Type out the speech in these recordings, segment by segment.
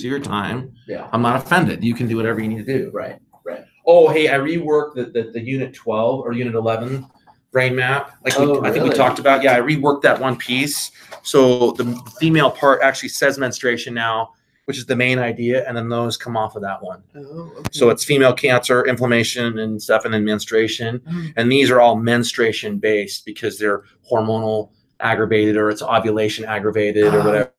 of your time. Yeah. I'm not offended. You can do whatever you need to do. Right. Right. Oh, hey, I reworked the Unit 12 or Unit 11 brain map. Like I think we talked about. Yeah, I reworked that one piece. So the female part actually says menstruation now, which is the main idea, and then those come off of that one. Oh, okay. So it's female cancer, inflammation, and stuff, and then menstruation. And these are all menstruation based because they're hormonal aggravated or it's ovulation aggravated or whatever.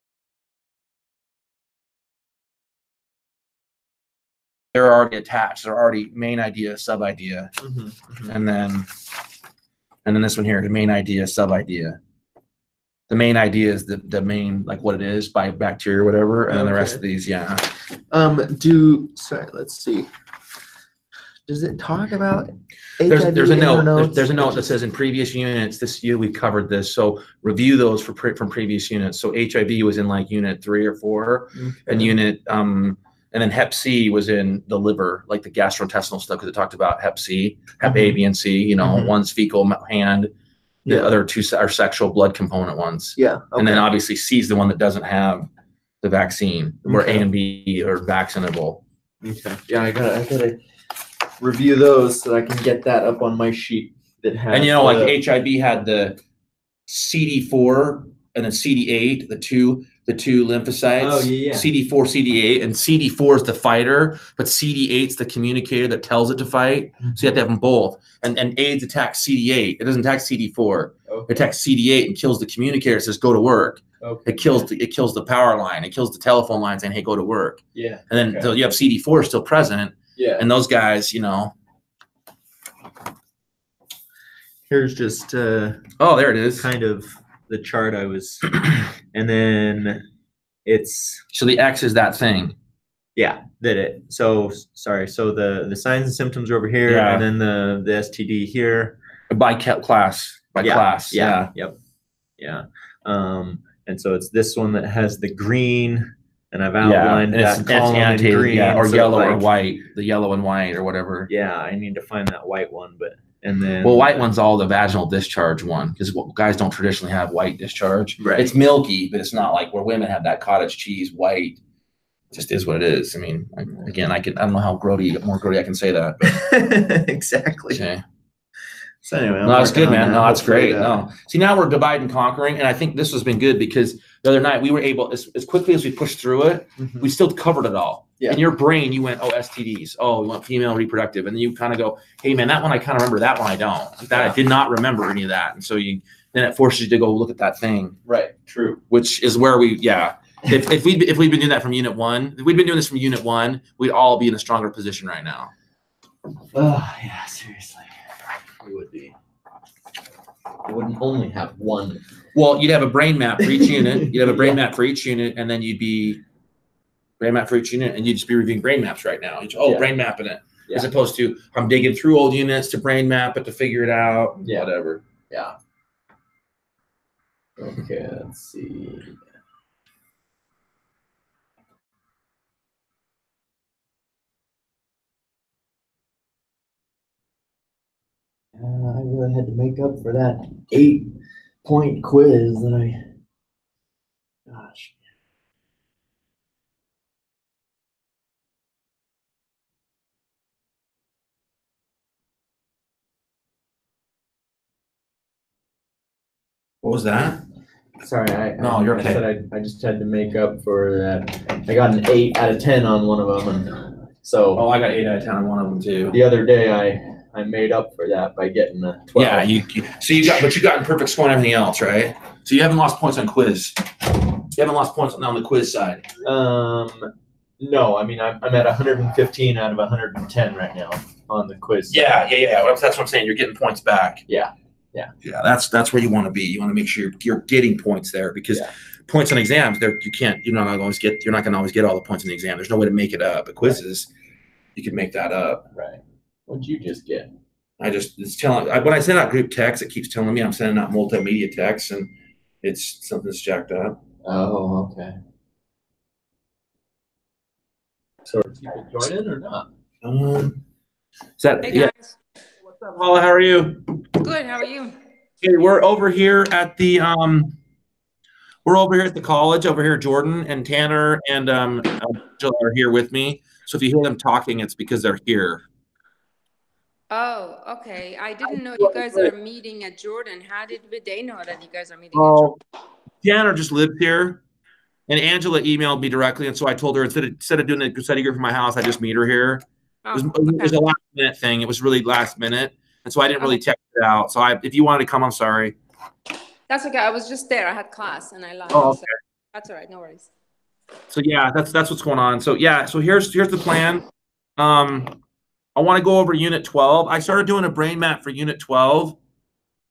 They're already attached. They're already main idea, sub idea, and then this one here, the main idea, sub idea. The main idea is the main, like what it is by bacteria or whatever, and then the rest of these, yeah. Sorry, let's see. Does it talk about HIV? There's a note. There's a note that says in previous units this year we covered this. So review those from previous units. So HIV was in like unit 3 or 4, and unit and then Hep C was in the liver, like the gastrointestinal stuff, because it talked about Hep C, Hep A, B, and C. You know, one's fecal hand, the other two are sexual blood component ones. Yeah. Okay. And then obviously C is the one that doesn't have the vaccine, where A and B are vaccinable. Okay. Yeah, I gotta review those so I can get that up on my sheet that has. And you know, like HIV had the CD4 and then CD8, the two lymphocytes. Oh yeah. CD4, CD8, and CD4 is the fighter, but CD8 is the communicator that tells it to fight. So you have to have them both. And AIDS attacks CD8. It doesn't attack CD4. It attacks CD8 and kills the communicator. It says go to work. Okay. It kills the power line. It kills the telephone line saying, hey, go to work. Yeah. And then so you have CD4 still present. Yeah. And those guys, you know. Here's just oh, there it is. Kind of the chart I was, and then it's so the X is that thing. Yeah, so sorry. So the signs and symptoms are over here, and then the STD here by class. Class. Yeah. Yep. Yeah. And so it's this one that has the green, and I've outlined that column in green, or yellow or white, the yellow and white or whatever. Yeah, I need to find that white one, and then white one's all the vaginal discharge one, because guys don't traditionally have white discharge. Right. It's milky, but it's not like where women have that cottage cheese white. It just is what it is. I mean, again, I don't know how more grody I can say that. But. Exactly. Okay. So anyway, no, that's good, man. No, that's great. No, see, now we're dividing and conquering, and I think this has been good because the other night we were able, as quickly as we pushed through it, we still covered it all. Yeah. In your brain, you went, oh, STDs. Oh, you went female reproductive, and then you kind of go, hey, man, that one I kind of remember. That one I don't. I did not remember any of that, and so then it forces you to go look at that thing. Right. True. Which is where we, If we'd been doing that from Unit 1, if we'd been doing this from Unit 1, we'd all be in a stronger position right now. Oh yeah, seriously, we would be. We wouldn't only have one. Well, you'd have a brain map for each unit. You'd have a brain map for each unit, and then you'd be brain map for each unit, and you'd just be reviewing brain maps right now. Brain mapping it, as opposed to I'm digging through old units to brain map it to figure it out. Whatever. Yeah. Okay, let's see. I really had to make up for that 8-point quiz that gosh. What was that? Sorry, you're okay. I said I just had to make up for that. I got an 8 out of 10 on one of them, and so. Oh, I got 8 out of 10 on one of them too. The other day, I made up for that by getting a 12. Yeah, you got perfect score on everything else, right? So you haven't lost points on quiz. You haven't lost points on the quiz side. No, I mean I'm at 115 out of 110 right now on the quiz. Yeah. That's what I'm saying. You're getting points back. Yeah. That's where you want to be. You want to make sure you're getting points there, because points on exams, you're not going to always get all the points in the exam. There's no way to make it up. But quizzes, you can make that up. Right. What'd you just get? It's telling when I send out group text, it keeps telling me I'm sending out multimedia text, and it's something's jacked up. Oh, okay. So are people joining or not? Is that hey guys. What's up, Paula? How are you? Good. How are you? Hey, we're over here at the We're over here at the college, over here, Jordan and Tanner and Jill are here with me. So if you hear them talking, it's because they're here. Oh, okay. I didn't know you guys are meeting at Jordan. How did they know that you guys are meeting at Jordan? Tanner just lived here, and Angela emailed me directly, and so I told her instead of doing the study group from my house, I just meet her here. It was a last minute thing. It was really last minute, and so I didn't really text it out. So if you wanted to come, I'm sorry. That's okay. I was just there. I had class and I left. Oh, okay. So that's all right. No worries. So yeah, that's what's going on. So yeah, so here's the plan. I want to go over Unit 12. I started doing a brain map for Unit 12,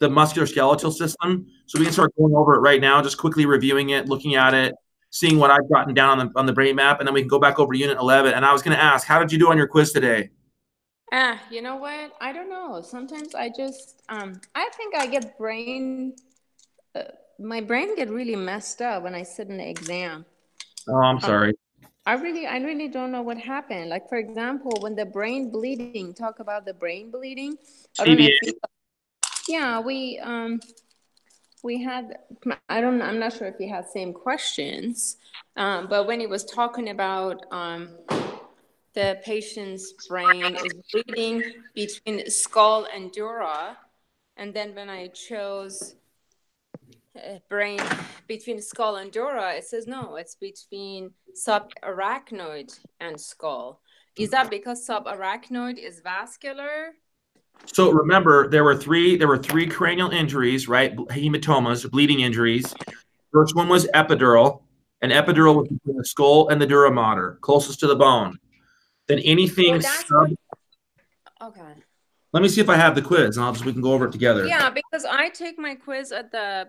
the musculoskeletal system. So we can start going over it right now, just quickly reviewing it, looking at it, seeing what I've gotten down on the brain map, and then we can go back over Unit 11. And I was going to ask, how did you do on your quiz today? You know what? I don't know. Sometimes I just, I think I get my brain get really messed up when I sit in the exam. Oh, I'm sorry. I really don't know what happened. Like, for example, when the brain bleeding, talk about the brain bleeding. I don't know we had, I'm not sure if we had same questions, but when he was talking about the patient's brain is bleeding between skull and dura, and then when I chose brain between skull and dura, it says no, it's between subarachnoid and skull. Is that because subarachnoid is vascular? So remember, there were three cranial injuries, right? Hematomas, bleeding injuries. First one was epidural, and epidural was between the skull and the dura mater, closest to the bone. Then anything okay. Let me see if I have the quiz, and we can go over it together. Yeah, because I take my quiz at the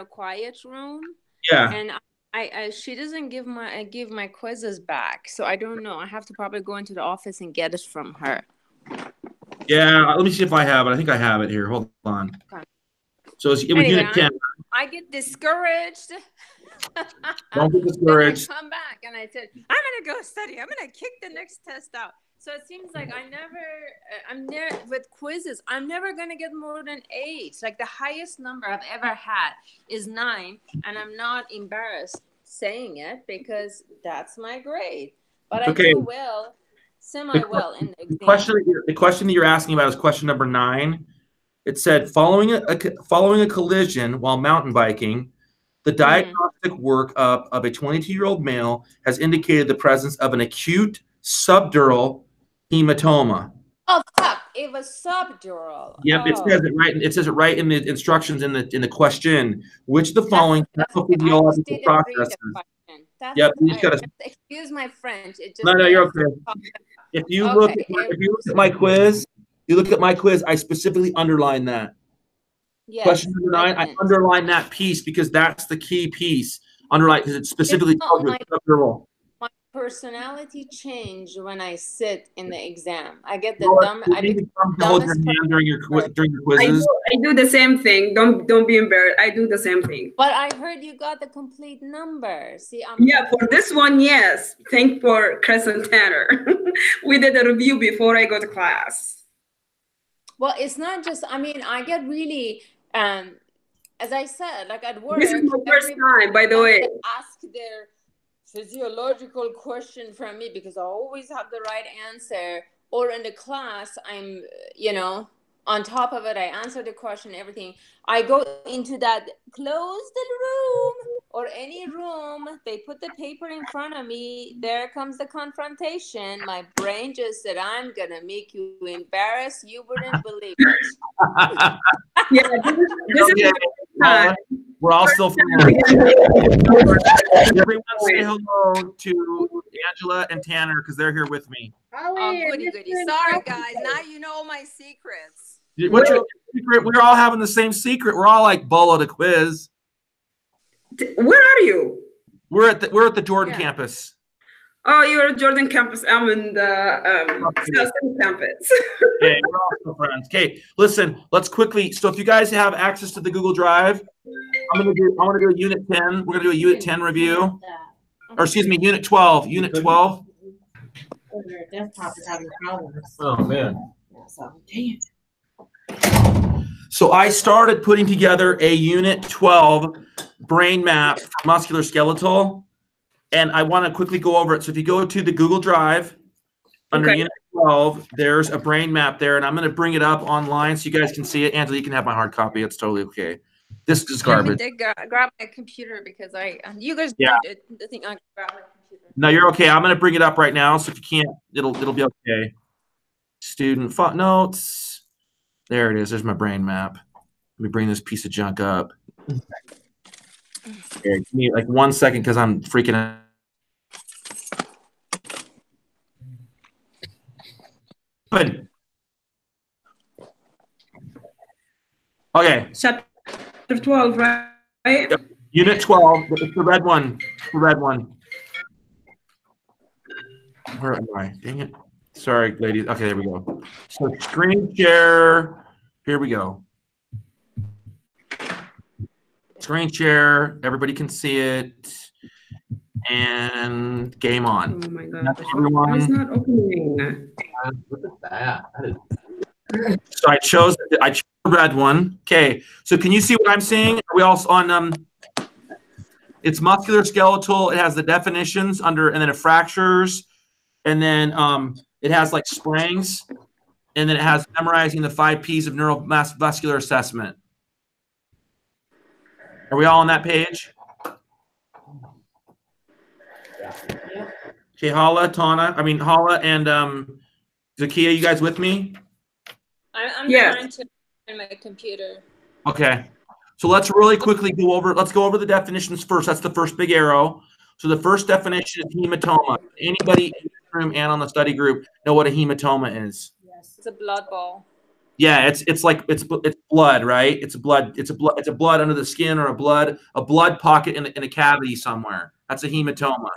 quiet room. Yeah. And she doesn't give my quizzes back, so I don't know. I have to probably go into the office and get it from her. Yeah, let me see if I have it. I think I have it here. Hold on. Okay. So it was Unit 10. I get discouraged. Don't get discouraged. I come back and I said, I'm gonna go study. I'm gonna kick the next test out. So it seems like I'm there with quizzes. I'm never going to get more than 8. Like the highest number I've ever had is 9. And I'm not embarrassed saying it because that's my grade. But I do well, semi-well in the exam. The question that you're asking about is question number 9. It said, following a collision while mountain biking, the diagnostic workup of a 22-year-old male has indicated the presence of an acute subdural hematoma. Oh fuck! It was subdural. Yep, it says it right. It says it right in the instructions in the question. Which of the following pathophysiological processes? Yep, you just gotta. Excuse my French. It just No, you're okay. If you look at my quiz, I specifically underline that. Yes, question number 9. I underline that piece because that's the key piece. Underline because it specifically tells you subdural. My personality changed when I sit in the exam. I get the dumb. I hold your hand during your quizzes. I do the same thing. Don't be embarrassed. I do the same thing. But I heard you got the complete number. See, for this one, yes. Thank for Chris and Tanner. We did a review before I go to class. Well, it's not just. I mean, I get really. As I said, like at work. This is my first time, by the way. Ask their physiological question from me because I always have the right answer, or in the class I'm on top of it. I answer the question, everything. I go into that closed room or any room, they put the paper in front of me, there comes the confrontation. My brain just said, I'm gonna make you embarrassed, you wouldn't believe it. Yeah, this is we're all still everyone say hello to Angela and Tanner because they're here with me. Oh, goody. Sorry, guys. Now you know my secrets. What's your secret? We're all having the same secret. We're all like Bola the quiz. Where are you? We're at the Jordan campus. Oh, you're at Jordan campus. I'm in the campus. Okay, we're all friends. Okay, listen. Let's quickly. So, if you guys have access to the Google Drive, I want to do a Unit 10. We're gonna do a Unit 10 review, or excuse me, Unit 12. Unit 12. Their desktop is having problems. Oh man. So, dang it. So I started putting together a Unit 12 brain map for musculoskeletal, and I want to quickly go over it. So if you go to the Google Drive, under Unit 12, there's a brain map there, and I'm going to bring it up online so you guys can see it. Angela, you can have my hard copy. It's totally okay. This is garbage. Let me grab my computer because you guys Yeah. do the thing. I grab my computer. No, you're okay. I'm going to bring it up right now, so if you can't, it'll be okay. Student footnotes. There it is. There's my brain map. Let me bring this piece of junk up. Okay, give me like 1 second because I'm freaking out. Good. Okay. Chapter 12, right? Yep. Unit 12. It's the red one. The red one. Where am I? Dang it. Sorry, ladies. Okay, there we go. So screen share. Here we go. Screen share. Everybody can see it. And game on. Oh my God. Everyone. It's not opening. Look at that. So I chose the red one. Okay. So can you see what I'm seeing? Are we all on it's musculoskeletal. It has the definitions under, and then it fractures, and then it has like springs, and then it has memorizing the 5 P's of neuromuscular assessment. Are we all on that page? Okay, Hala and Zakia, you guys with me? I'm trying to find my computer. Okay. So let's really quickly go over the definitions first. That's the first big arrow. So the first definition is hematoma. Anybody in this room and on the study group know what a hematoma is? Yes. It's a blood ball. Yeah, it's blood, right? It's blood under the skin, or a blood pocket in a cavity somewhere. That's a hematoma.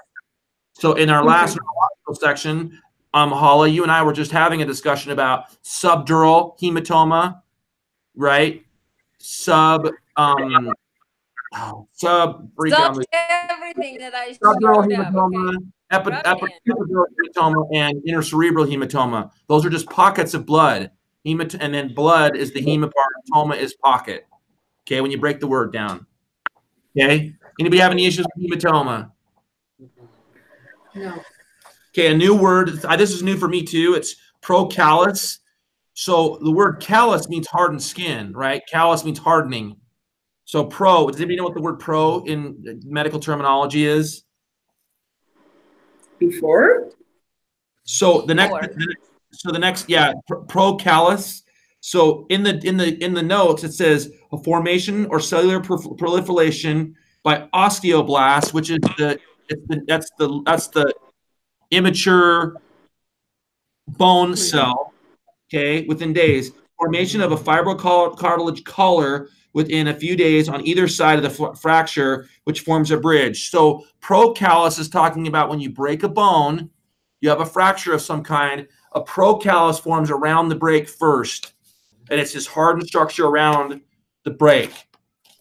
So in our last neurological section, Hala, you and I were just having a discussion about subdural hematoma, right? Everything that I subdural showed hematoma, up, okay. epidural hematoma, and intercerebral hematoma. Those are just pockets of blood. And then blood is the hema part. Hematoma is pocket. Okay, when you break the word down. Okay. Anybody have any issues with hematoma? No. Okay, a new word. This is new for me too. It's procallus. So the word callus means hardened skin, right? Callus means hardening. So does anybody know what the word pro in medical terminology is? Before? So the next, procallus. So in the notes it says a formation or cellular proliferation by osteoblasts, which is that's the immature bone cell, okay, within days. Formation of a fibrocartilage collar within a few days on either side of the fracture, which forms a bridge. So procallus is talking about when you break a bone, you have a fracture of some kind, a procallus forms around the break first, and it's this hardened structure around the break.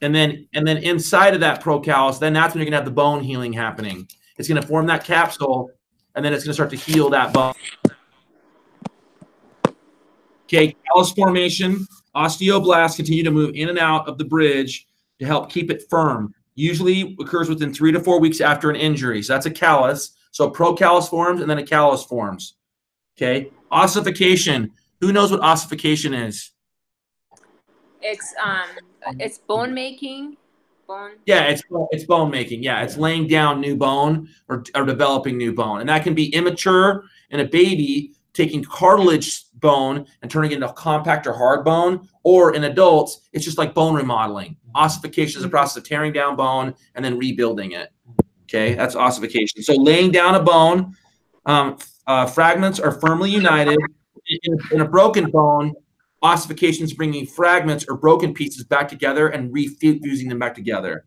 And then inside of that procallus, then that's when you're gonna have the bone healing happening. It's gonna form that capsule, and then it's gonna start to heal that bone. Okay, callus formation, osteoblasts continue to move in and out of the bridge to help keep it firm. Usually occurs within 3 to 4 weeks after an injury. So that's a callus. So procallus forms and then a callus forms. Okay, ossification. Who knows what ossification is? It's bone making. Yeah, it's bone making. Yeah, it's laying down new bone or developing new bone, and that can be immature in a baby, taking cartilage bone and turning it into compact or hard bone, or in adults, it's just like bone remodeling. Ossification is a process of tearing down bone and then rebuilding it. Okay, that's ossification. So laying down a bone, fragments are firmly united. In a broken bone, ossification is bringing fragments or broken pieces back together and refusing them back together.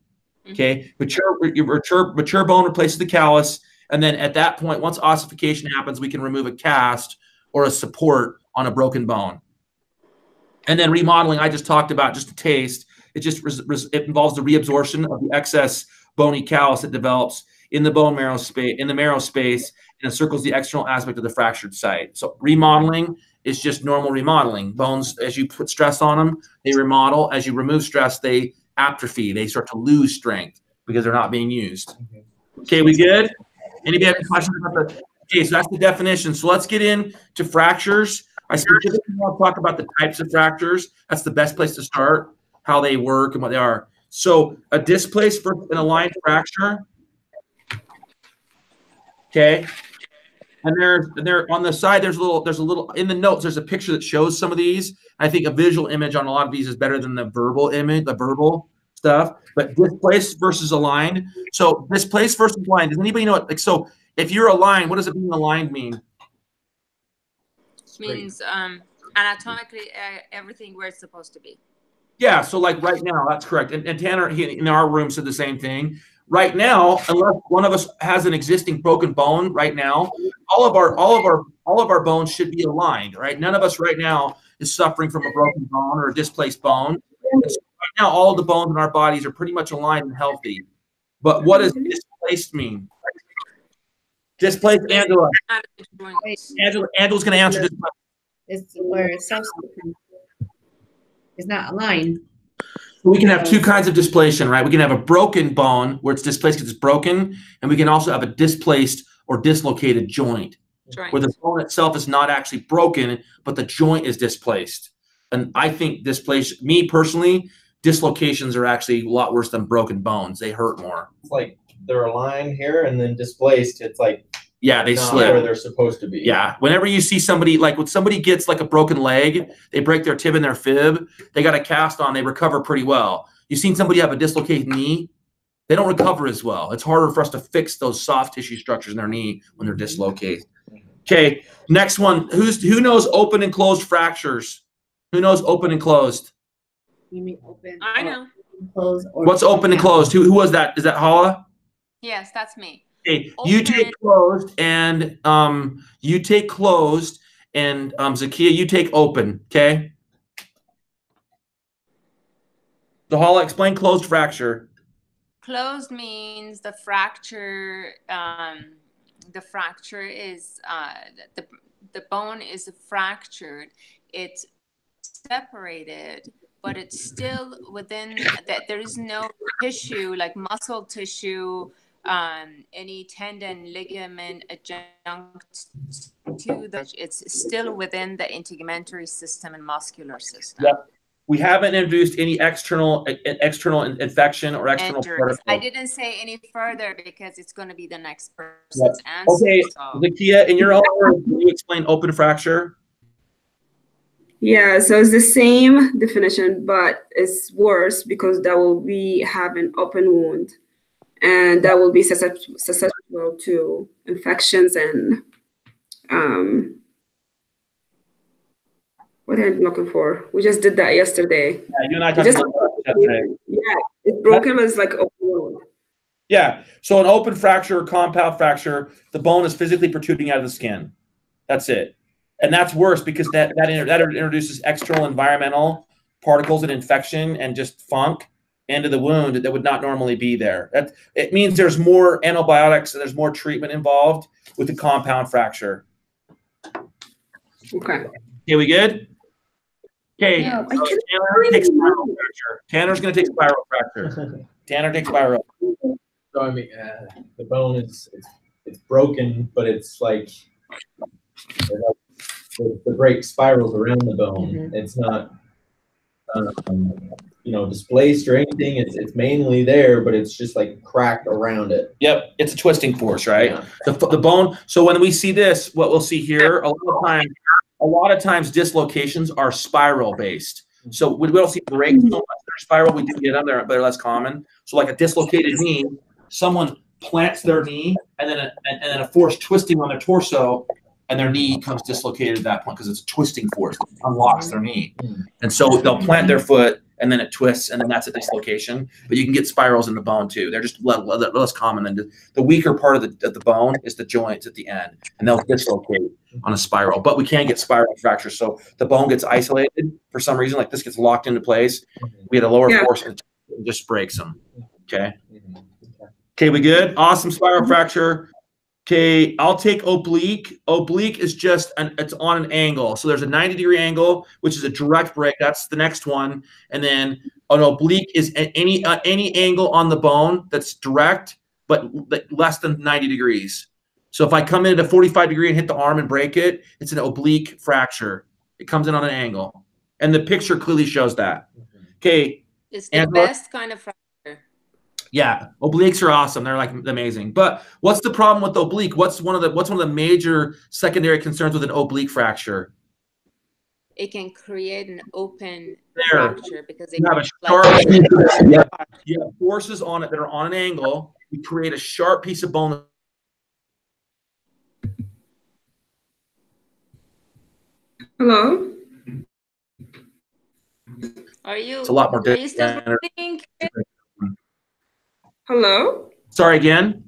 Okay, mature bone replaces the callus, and then at that point, once ossification happens, we can remove a cast or a support on a broken bone. And then remodeling, I just talked about, just a taste. It it involves the reabsorption of the excess bony callus that develops in the marrow space, and encircles the external aspect of the fractured site. So remodeling is just normal remodeling. Bones, as you put stress on them, they remodel. As you remove stress, they atrophy. They start to lose strength because they're not being used. Okay, we good? Anybody have any questions about the? Okay, so that's the definition. So let's get into fractures. I specifically want to talk about the types of fractures. That's the best place to start, how they work and what they are. So a displaced versus an aligned fracture. Okay. And there on the side, there's a little in the notes, there's a picture that shows some of these. I think a visual image on a lot of these is better than the verbal image, the verbal stuff. But displaced versus aligned. So displaced versus aligned. Does anybody know it? Like, so if you're aligned, what does it mean aligned mean? Means anatomically everything where it's supposed to be. Yeah, so like right now, that's correct. And Tanner in our room said the same thing. Right now, unless one of us has an existing broken bone right now, all of our bones should be aligned, right? None of us right now is suffering from a broken bone or a displaced bone. And so right now, all of the bones in our bodies are pretty much aligned and healthy. But what does displaced mean? Displaced, Angela. Angela's going to answer this question. It's where it's substitute. It's not aligned. We can have two kinds of displacement, right? We can have a broken bone where it's displaced because it's broken, and we can also have a displaced or dislocated joint where the bone itself is not actually broken, but the joint is displaced. And I think me personally, dislocations are actually a lot worse than broken bones. They hurt more. It's like they're aligned here and then displaced. It's like they not slip where they're supposed to be. Yeah. Whenever you see somebody, like when somebody gets like a broken leg, they break their tib and their fib, they got a cast on, they recover pretty well. You've seen somebody have a dislocated knee, they don't recover as well. It's harder for us to fix those soft tissue structures in their knee when they're dislocated. Okay, next one. Who knows open and closed fractures? Who knows open and closed? You mean open? I know. Closed. What's open and closed? Who was that? Is that Hala? Yes, that's me. Okay, you take closed and Zakia, you take open, okay? So Hala, explain closed fracture. Closed means the fracture. The fracture is the bone is fractured. It's separated, but it's still within that. There is no tissue like muscle tissue. Any tendon, ligament adjunct to it's still within the integumentary system and muscular system. Yep. We haven't introduced any external infection or external particle. I didn't say any further because it's going to be the next person's answer. Okay, Zakia, in your own words, can you explain open fracture? Yeah, so it's the same definition, but it's worse because that will have an open wound. And that will be susceptible to infections and what I'm looking for. We just did that yesterday. Yeah, you and I talked about that yesterday. Yeah, it's broken as like open wound. Yeah, so an open fracture or compound fracture, the bone is physically protruding out of the skin. That's it. And that's worse because that introduces external environmental particles and infection and just funk into the wound that would not normally be there. It means there's more antibiotics and there's more treatment involved with the compound fracture. Okay. Okay, we good? Okay. Yeah, So Tanner takes spiral fracture. Tanner's going to take spiral fracture. Tanner takes spiral. So I mean, the bone is it's broken, but it's like the break spirals around the bone. Mm-hmm. It's not displaced or anything. It's mainly there, but it's just like cracked around it. Yep, it's a twisting force, right? Yeah. The bone. So when we see this, what we'll see here, a lot of times dislocations are spiral based. So we don't see breaks so much that are spiral. We do get them there, but they're less common. So like a dislocated knee, someone plants their knee and then a force twisting on their torso, and their knee comes dislocated at that point because it's a twisting force. It unlocks their knee. And so they'll plant their foot and then it twists and then that's a dislocation. But you can get spirals in the bone too. They're just less common than the weaker part of the bone is the joints at the end, and they'll dislocate on a spiral. But we can get spiral fractures. So the bone gets isolated for some reason, like this gets locked into place. We had a lower force and it just breaks them. Okay. Okay, we good? Awesome. Spiral fracture. Okay, I'll take oblique. Oblique is just it's on an angle. So there's a 90-degree angle, which is a direct break. That's the next one. And then an oblique is any angle on the bone that's direct, but less than 90 degrees. So if I come in at a 45 degree and hit the arm and break it, it's an oblique fracture. It comes in on an angle. And the picture clearly shows that. Okay. It's the best kind of fracture. Yeah, obliques are awesome. They're like amazing. But what's the problem with oblique? What's one of the major secondary concerns with an oblique fracture? It can create an open There. fracture because You have a sharp, you have forces on it that are on an angle. You create a sharp piece of bone. Hello? Are you? It's a lot more Are you still breathing? Hello? Sorry again.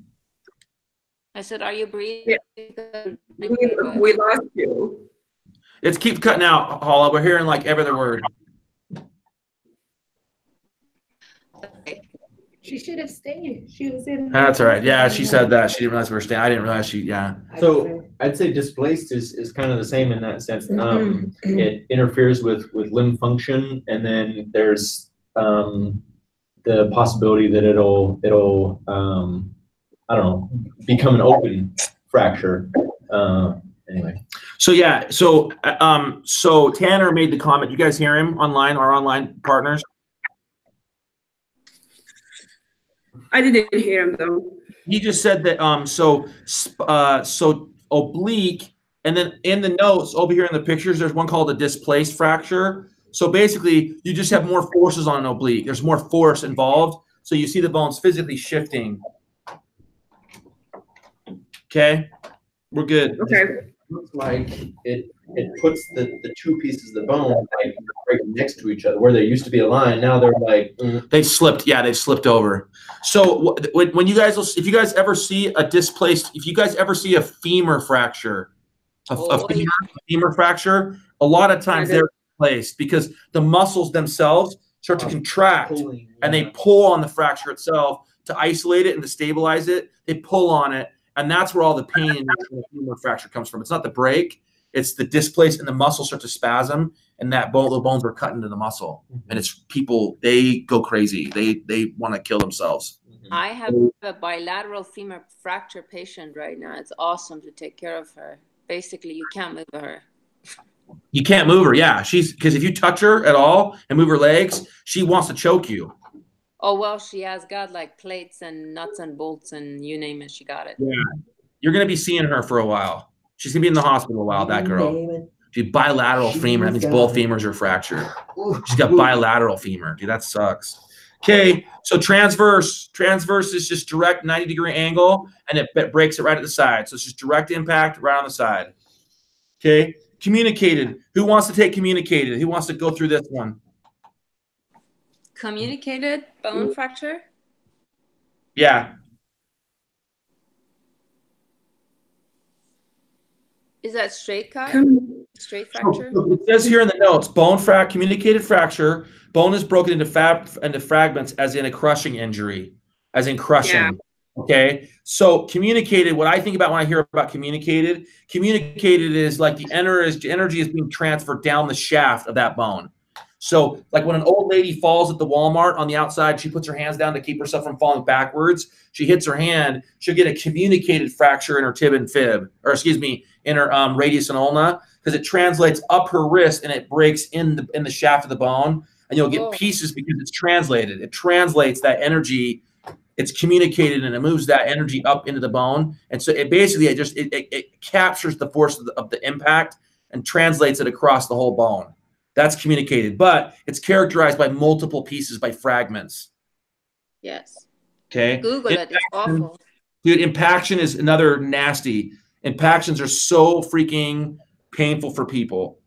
I said, are you breathing? Yeah. We lost you. It's keep cutting out, Paula. We're hearing like every other word. She should have stayed. She was in. That's all right. Yeah, she said that. She didn't realize we were staying. I didn't realize she, yeah. So I'd say displaced is kind of the same in that sense. It interferes with limb function, and then there's the possibility that it'll I don't know, become an open fracture. Anyway. So yeah, so Tanner made the comment. You guys hear him online, our online partners? I didn't hear him though. He just said that so oblique, and then in the notes over here in the pictures, there's one called a displaced fracture. So basically, you just have more forces on an oblique. There's more force involved, so you see the bones physically shifting. Okay, we're good. Okay. Looks like it puts the two pieces of the bone like right next to each other, where there used to be a line. Now they're like They've slipped. Yeah, they've slipped over. So when you guys, if you guys ever see a displaced, if you guys ever see a femur fracture, a femur fracture, a lot of times they're displaced because the muscles themselves start to contract and they pull on the fracture itself to isolate it and to stabilize it. They pull on it, and that's where all the pain in the femur fracture comes from. It's not the break. It's the displaced, and the muscles start to spasm, and the bones are cut into the muscle. And it's people, they go crazy. They want to kill themselves. I have a bilateral femur fracture patient right now. It's awesome to take care of her. Basically, you can't move her. You can't move her, yeah. Because if you touch her at all and move her legs, she wants to choke you. Oh, well, she has got like plates and nuts and bolts and you name it, she got it. Yeah. You're going to be seeing her for a while. She's going to be in the hospital a while, that girl. She's bilateral femur. That means both femurs are fractured. She's got bilateral femur. Dude, that sucks. Okay, so transverse. Transverse is just direct 90-degree angle, and it breaks it right at the side. So it's just direct impact right on the side. Okay, communicated. Who wants to take communicated? Who wants to go through this one? Communicated bone fracture? Yeah. Is that straight cut? Straight fracture? It says here in the notes, communicated fracture. Bone is broken into fragments as in a crushing injury, as in crushing. Yeah. Okay. So communicated, what I think about when I hear about communicated is like the energy is being transferred down the shaft of that bone. So like when an old lady falls at the Walmart on the outside, she puts her hands down to keep herself from falling backwards. She hits her hand, she'll get a communicated fracture in her tib and fib, or excuse me, in her radius and ulna, because it translates up her wrist and it breaks in the shaft of the bone, and you'll get pieces because it's translated. It translates that energy, it's communicated, and it moves that energy up into the bone. And so it basically, it captures the force of the impact and translates it across the whole bone. That's communicated, but it's characterized by multiple pieces, by fragments. Yes. Okay. Google it. It's awful. Dude, impaction is another nasty. Impactions are so freaking painful for people.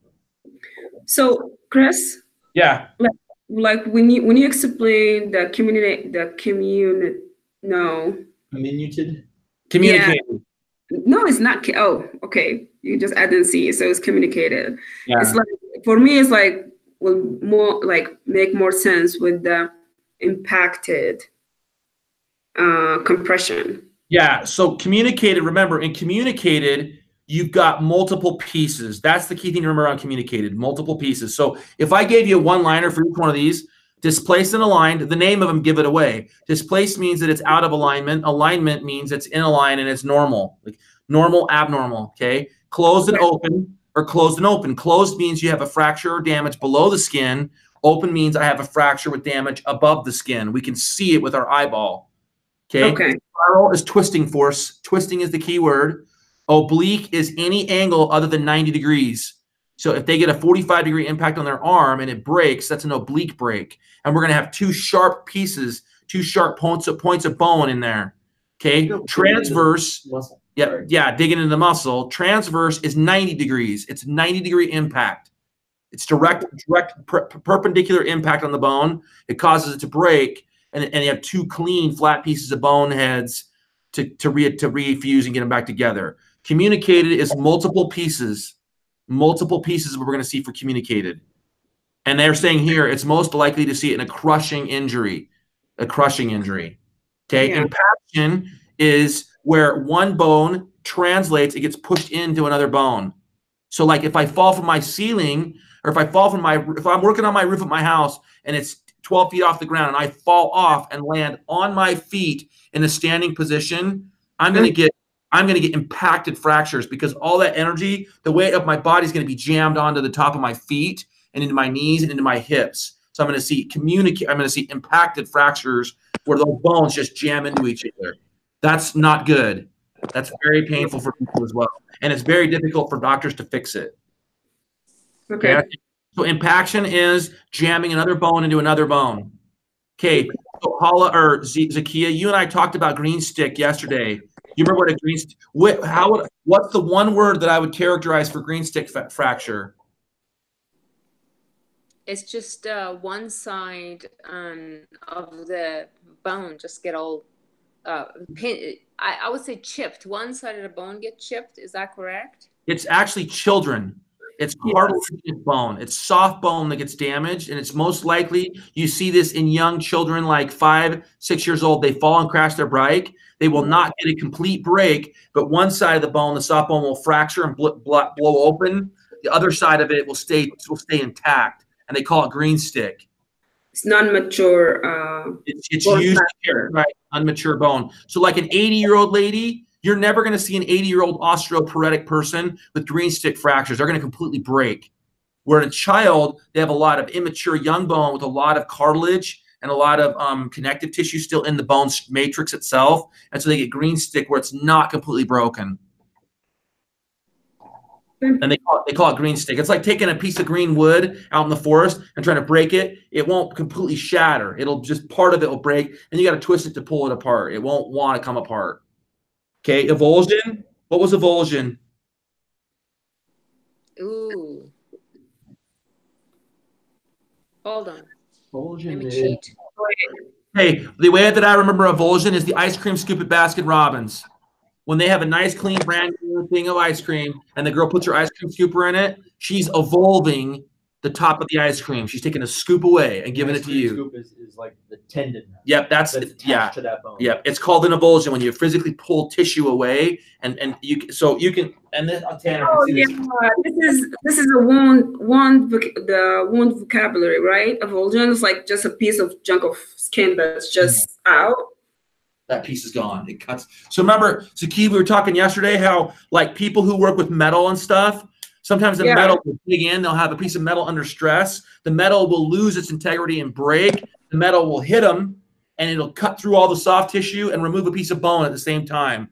So, Chris. Yeah. Like when you explain the communicated. Communicated. Yeah. No, it's not. Oh, okay. You just added C, so it's communicated. Yeah. It's like, for me, it's like will more like make more sense with the impacted compression. Yeah. So communicated, remember, in communicated, you've got multiple pieces. That's the key thing to remember on communicated, multiple pieces. So if I gave you a one-liner for each one of these, displaced and aligned, the name of them give it away. Displaced means that it's out of alignment. Alignment means it's in align and it's normal, like normal, abnormal, okay? Closed and open, or closed and open. Closed means you have a fracture or damage below the skin. Open means I have a fracture with damage above the skin. We can see it with our eyeball, okay? Spiral is twisting force. Twisting is the key word. Oblique is any angle other than 90 degrees. So if they get a 45-degree impact on their arm and it breaks, that's an oblique break. And we're going to have two sharp pieces, two sharp points of bone in there. Okay. Transverse. Yeah, digging into the muscle. Transverse is 90 degrees. It's 90-degree impact. It's direct perpendicular impact on the bone. It causes it to break, and you have two clean, flat pieces of bone heads to refuse and get them back together. Communicated is multiple pieces. Multiple pieces is what we're going to see for communicated. And they're saying here it's most likely to see it in a crushing injury. A crushing injury. Okay. Yeah. Impaction is where one bone translates, it gets pushed into another bone. So like if I fall from my ceiling, or if I'm working on my roof of my house and it's 12 feet off the ground and I fall off and land on my feet in a standing position, I'm going to get impacted fractures because all that energy, the weight of my body is going to be jammed onto the top of my feet and into my knees and into my hips. So I'm going to see impacted fractures where those bones just jam into each other. That's not good. That's very painful for people as well. And it's very difficult for doctors to fix it. Okay. So impaction is jamming another bone into another bone. Okay. So Hala or Zakia, you and I talked about green stick yesterday. You remember what a green stick? What's the one word that I would characterize for green stick fracture? It's just one side of the bone just get all I would say chipped. One side of the bone get chipped. Is that correct? It's actually children. It's cartilaginous bone. It's soft bone that gets damaged, and it's most likely you see this in young children like 5, 6 years old. They fall and crash their bike. They will not get a complete break, but one side of the bone, the soft bone, will fracture and blow open. The other side of it will stay intact, and they call it green stick. It's non-mature. It's usually right, unmature bone. So like an 80-year-old lady, you're never going to see an 80-year-old osteoporotic person with green stick fractures. They're going to completely break. Where in a child, they have a lot of immature young bone with a lot of cartilage and a lot of connective tissue still in the bone matrix itself. And so they get green stick where it's not completely broken. And they call it green stick. It's like taking a piece of green wood out in the forest and trying to break it. It won't completely shatter. It'll just, part of it will break, and you got to twist it to pull it apart. It won't want to come apart. Okay, avulsion. What was avulsion? Ooh. Hold on. Avulsion Let me cheat. Hey, the way that I remember avulsion is the ice cream scoop at Baskin Robbins. When they have a nice, clean, brand new thing of ice cream, and the girl puts her ice cream scooper in it, she's evolving the top of the ice cream. She's taking a scoop away and giving it to you. Scoop is like the tendon. Yep, that's attached to that bone. Yep, it's called an avulsion when you physically pull tissue away, and you can. And then Tanner can see this is a the wound vocabulary, right? Avulsion is like just a piece of chunk of skin that's just out. That piece is gone. It cuts. So remember, Zaki, we were talking yesterday how like people who work with metal and stuff, sometimes the metal will dig in. They'll have a piece of metal under stress. The metal will lose its integrity and break. The metal will hit them, and it'll cut through all the soft tissue and remove a piece of bone at the same time.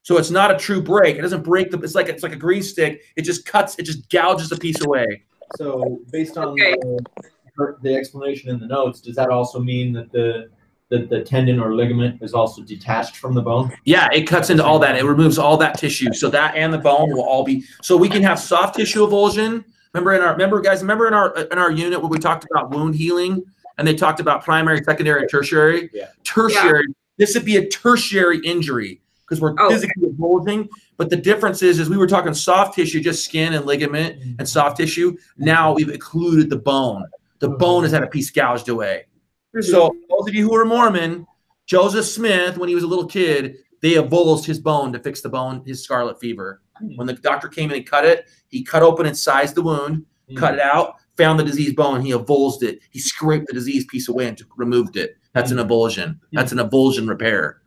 So it's not a true break. It doesn't break the. It's like a green stick. It just cuts. It just gouges a piece away. So based on the explanation in the notes, does that also mean that the tendon or ligament is also detached from the bone? Yeah, it cuts into all that. It removes all that tissue. So that and the bone will all be. So we can have soft tissue avulsion. Remember in our unit where we talked about wound healing, and they talked about primary, secondary, and tertiary. Yeah. Tertiary. Yeah. This would be a tertiary injury because we're physically avulsing. But the difference is we were talking soft tissue, just skin and ligament and soft tissue. Now we've included the bone. The bone has had a piece gouged away. So those of you who are Mormon, Joseph Smith, when he was a little kid, they avulsed his bone to fix the bone, his scarlet fever. When the doctor came in and cut it, he cut open and sized the wound, cut it out, found the diseased bone, he avulsed it. He scraped the diseased piece away and removed it. That's an avulsion. That's an avulsion repair,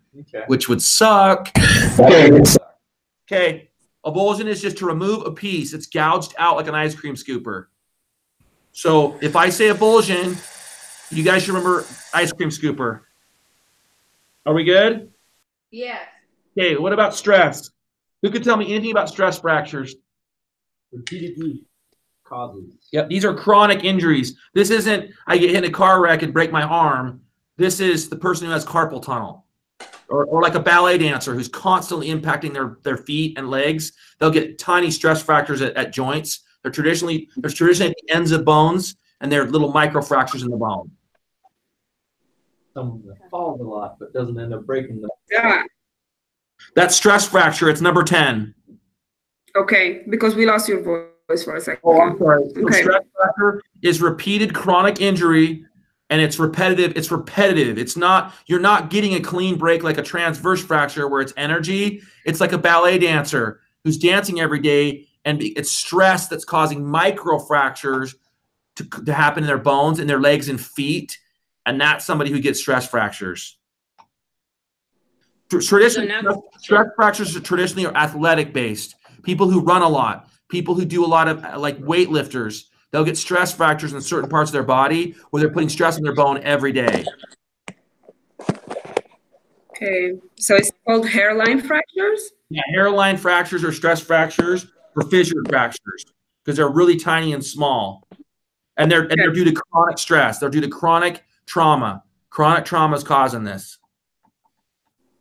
which would suck. Okay. Avulsion is just to remove a piece. It's gouged out like an ice cream scooper. So if I say avulsion, you guys should remember ice cream scooper. Are we good? Yes. Okay, what about stress? Who could tell me anything about stress fractures? Repeatedly causes. Yep, these are chronic injuries. This isn't I get hit in a car wreck and break my arm. This is the person who has carpal tunnel. Or like a ballet dancer who's constantly impacting their feet and legs. They'll get tiny stress fractures at joints. There's traditionally at the ends of bones, and they're little micro fractures in the bone. Someone that falls a lot but doesn't end up breaking them. Yeah. That stress fracture, it's number 10. Okay, because we lost your voice for a second. Oh, I'm sorry. So Okay. stress fracture is repeated chronic injury, and it's repetitive. It's repetitive. It's not, you're not getting a clean break like a transverse fracture where it's energy. It's like a ballet dancer who's dancing every day, and it's stress that's causing micro fractures to happen in their bones and their legs and feet. And that's somebody who gets stress fractures. Traditionally, stress fractures are traditionally athletic based. People who run a lot, people who do a lot of like weightlifters, they'll get stress fractures in certain parts of their body where they're putting stress on their bone every day. Okay, so it's called hairline fractures? Yeah, hairline fractures or stress fractures or fissure fractures because they're really tiny and small. And they're due to chronic stress. They're due to chronic trauma. Chronic trauma is causing this.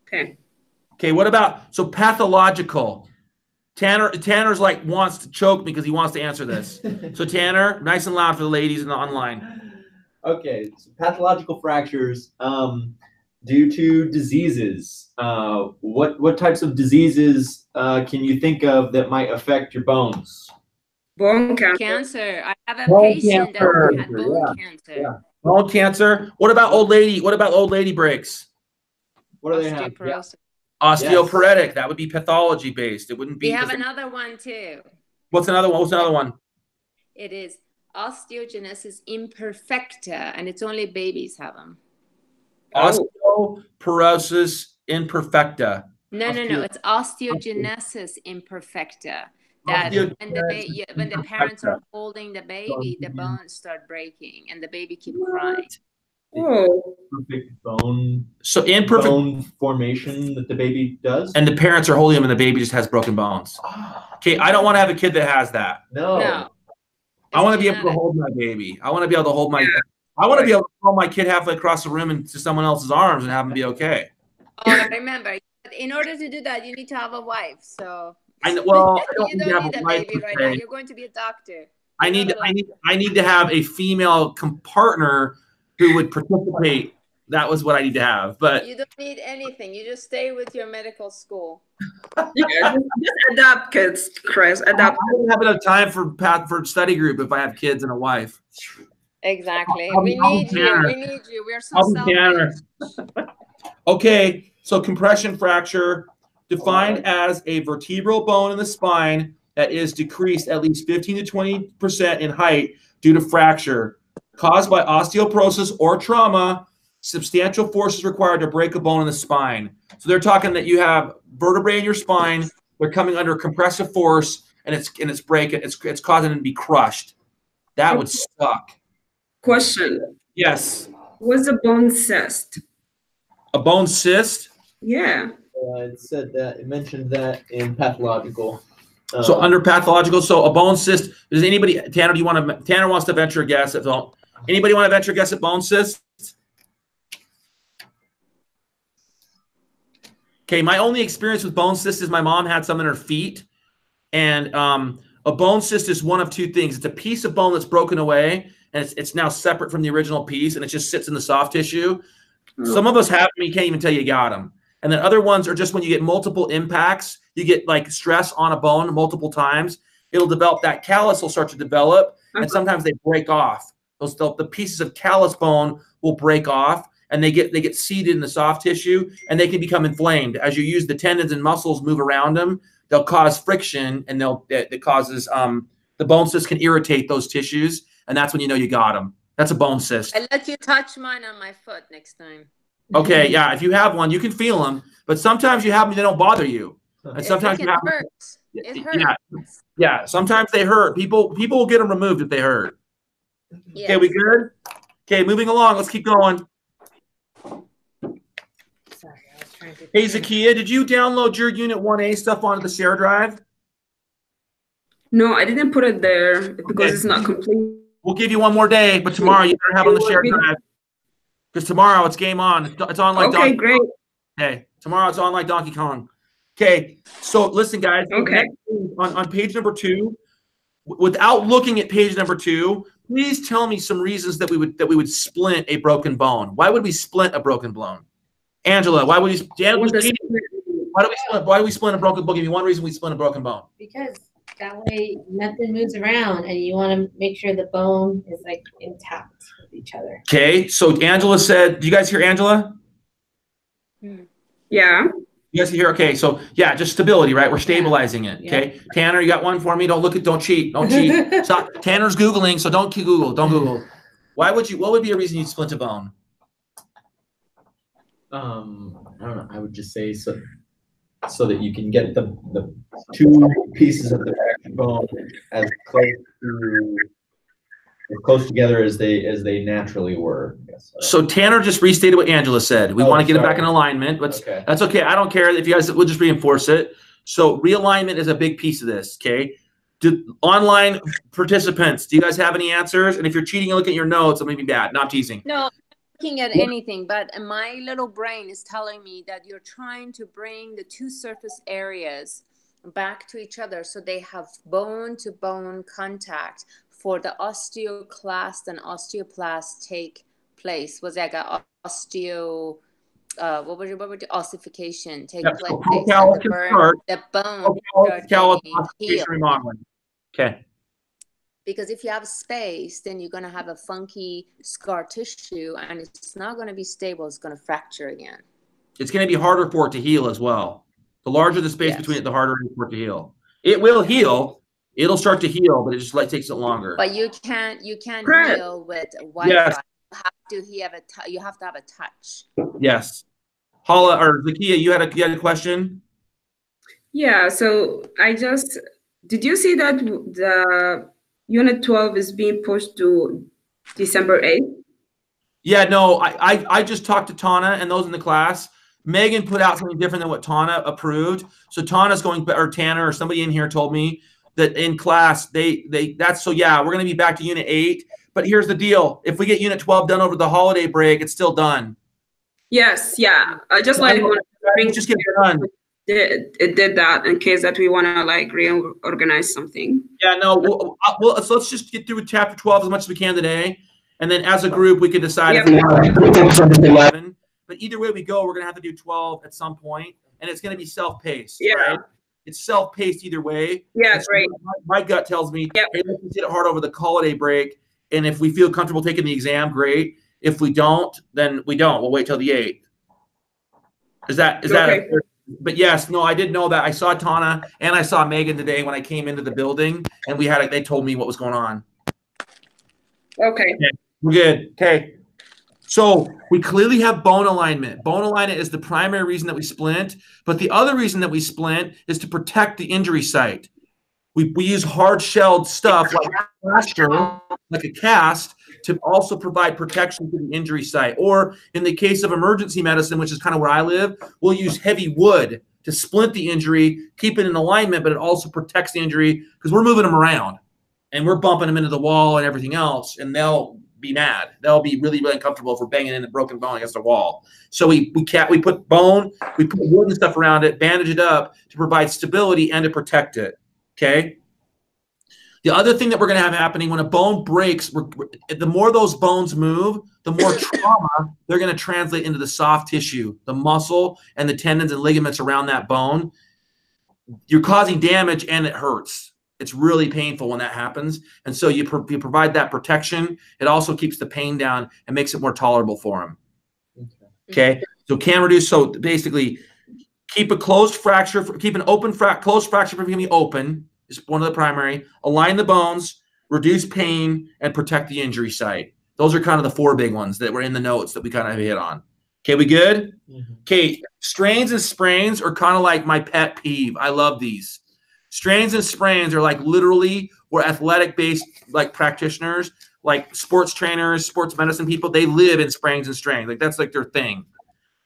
Okay. Okay, what about, so pathological. Tanner's like wants to choke me because he wants to answer this. So Tanner, nice and loud for the ladies in the online. Okay, so pathological fractures due to diseases. What types of diseases can you think of that might affect your bones? Bone cancer. Cancer. I have a Bone patient cancer. that had bone cancer. Yeah. Bone cancer. What about old lady? What about old lady breaks? What do they have? Yeah. Osteoporosis. Osteoporotic. That would be pathology based. It wouldn't be. We have another one too. What's another one? What's another one? It is osteogenesis imperfecta, and it's only babies have them. Osteoporosis imperfecta. No. It's osteogenesis imperfecta. That when the parents are holding the baby, the bones start breaking, and the baby keep crying. Oh. Perfect bone. So imperfect bone formation that the baby does. And the parents are holding him, and the baby just has broken bones. Okay, I don't want to have a kid that has that. No. I want to be able to hold my baby. I want to be able to hold my. I want to be able to hold my kid halfway across the room into someone else's arms and have him be okay. Oh, remember, in order to do that, you need to have a wife. So. I know, well, you don't need a baby right now. You're going to be a doctor. I need to have a female partner who would participate. That was what I need to have. But you don't need anything. You just stay with your medical school. Yeah, just adapt, kids, Chris. Adapt. I don't have enough time for study group if I have kids and a wife. Exactly. We need you. We need you. We're so selfish. Okay, so compression fracture. Defined as a vertebral bone in the spine that is decreased at least 15 to 20% in height due to fracture caused by osteoporosis or trauma. Substantial force is required to break a bone in the spine. So they're talking that you have vertebrae in your spine. They're coming under compressive force, and it's breaking. It's causing them to be crushed. That would suck. Question. Yes. What's a bone cyst? A bone cyst? Yeah. It said that it mentioned that in pathological. So under pathological, so a bone cyst. Does anybody, Tanner? Tanner wants to venture a guess. Anybody want to venture a guess at bone cyst? Okay, my only experience with bone cyst is my mom had some in her feet, and a bone cyst is one of two things. It's a piece of bone that's broken away, and it's now separate from the original piece, and it just sits in the soft tissue. Some of us have them, you can't even tell you got them. And then other ones are just when you get multiple impacts, you get like stress on a bone multiple times, it'll develop, that callus will start to develop, and sometimes they break off. The pieces of callus bone will break off, and they get seated in the soft tissue, and they can become inflamed. As you use the tendons and muscles move around them, they'll cause friction, and it causes the bone cyst can irritate those tissues, and that's when you know you got them. That's a bone cyst. I let you touch mine on my foot next time. Okay, yeah, if you have one, you can feel them, but sometimes you have them, they don't bother you. And sometimes you have them. It hurts. Yeah, sometimes they hurt. People will get them removed if they hurt. Yes. Okay, we good? Okay, moving along. Let's keep going. Sorry, I was trying to. Hey, Zakia, did you download your Unit 1A stuff onto the share drive? No, I didn't put it there because it's not complete. We'll give you one more day, but tomorrow you better have it on the share drive. Because tomorrow it's game on. It's on like Okay, great. Okay, tomorrow it's on like Donkey Kong. Okay, so listen, guys. Okay. On page number 2, without looking at page number 2, please tell me some reasons that we would splint a broken bone. Why would we splint a broken bone? Angela, why would we? Why do we splint a broken bone? Give me one reason we splint a broken bone. Because that way nothing moves around, and you want to make sure the bone is like intact with each other. Okay, so Angela said, do you guys hear Angela? Yeah. You guys hear? Okay, so yeah, just stability, right? We're stabilizing it. Okay, yeah. Tanner, you got one for me? Don't cheat. Don't cheat. Stop. Tanner's Googling, so don't Google. Don't Google. What would be a reason you'd splint a bone? I don't know. I would just say so that you can get the two pieces of the bone as close together as they naturally were. So Tanner just restated what Angela said. We want to get it back in alignment, but that's okay. I don't care if you guys. We'll just reinforce it. So realignment is a big piece of this. Okay. Online participants, do you guys have any answers? And if you're cheating and looking at your notes, I'm gonna be bad. Not teasing. No, I'm not looking at anything, but my little brain is telling me that you're trying to bring the two surface areas back to each other so they have bone-to-bone contact for the osteoclast and osteoblast take place. Was like a what would the ossification take place? The bone heal. Remodeling. Okay. Because if you have space, then you're going to have a funky scar tissue, and it's not going to be stable. It's going to fracture again. It's going to be harder for it to heal as well. The larger the space between it, the harder it is for it to heal. It will heal. It'll start to heal, but it just takes it longer. But you can't heal with Wi-Fi. Yes. You have to have a touch. Yes. Hala or Zakia, you had a question? Yeah. So did you see that the Unit 12 is being pushed to December 8th? Yeah. No. I just talked to Tana and those in the class. Megan put out something different than what Tana approved. So Tana's or Tanner or somebody in here told me that in class we're going to be back to Unit 8. But here's the deal: if we get Unit 12 done over the holiday break, it's still done. Yes, yeah. I just get it done. It did that in case that we want to reorganize something. Yeah, no. So let's just get through with Chapter 12 as much as we can today, and then as a group we can decide if we want to do 11. But either way we go, we're going to have to do 12 at some point, and it's going to be self-paced. Yeah. Right? It's self-paced either way. Yeah, great. My gut tells me, hey, let's hit it hard over the holiday break. And if we feel comfortable taking the exam, great. If we don't, then we don't. We'll wait till the 8th. Is that but yes, no, I did know that. I saw Tana and I saw Megan today when I came into the building, and they told me what was going on. Okay. We're good. Okay. So we clearly have bone alignment. Bone alignment is the primary reason that we splint, but the other reason that we splint is to protect the injury site. We use hard-shelled stuff like a cast to also provide protection to the injury site. Or in the case of emergency medicine, which is kind of where I live, we'll use heavy wood to splint the injury, keep it in alignment, but it also protects the injury because we're moving them around and we're bumping them into the wall and everything else, and they'll be mad. They'll be really, really uncomfortable if we're banging in a broken bone against a wall. So we put wood and stuff around it, bandage it up to provide stability and to protect it. Okay. The other thing that we're going to have happening when a bone breaks, the more those bones move, the more trauma they're going to translate into the soft tissue, the muscle and the tendons and ligaments around that bone. You're causing damage and it hurts. It's really painful when that happens. And so you provide that protection. It also keeps the pain down and makes it more tolerable for them. Okay, so can reduce. So basically, keep a closed fracture, keep an open closed fracture from becoming open is one of the primary. Align the bones, reduce pain, and protect the injury site. Those are kind of the 4 big ones that were in the notes that we kind of hit on. Okay, we good? Okay, strains and sprains are kind of like my pet peeve. I love these. Strains and sprains are like literally where athletic-based like practitioners, like sports trainers, sports medicine people, they live in sprains and strains. Like that's like their thing.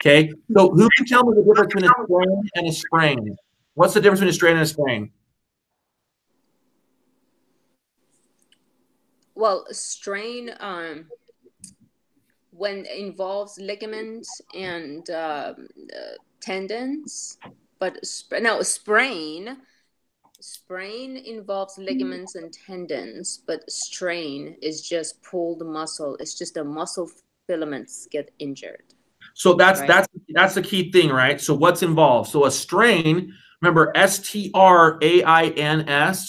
Okay, so who can tell me the difference between a strain and a sprain? What's the difference between a strain and a sprain? Well, strain when it involves ligaments and tendons, but sprain involves ligaments and tendons, but strain is just pulled muscle. It's just the muscle filaments get injured. So that's the key thing, right? So what's involved? So a strain, remember strains,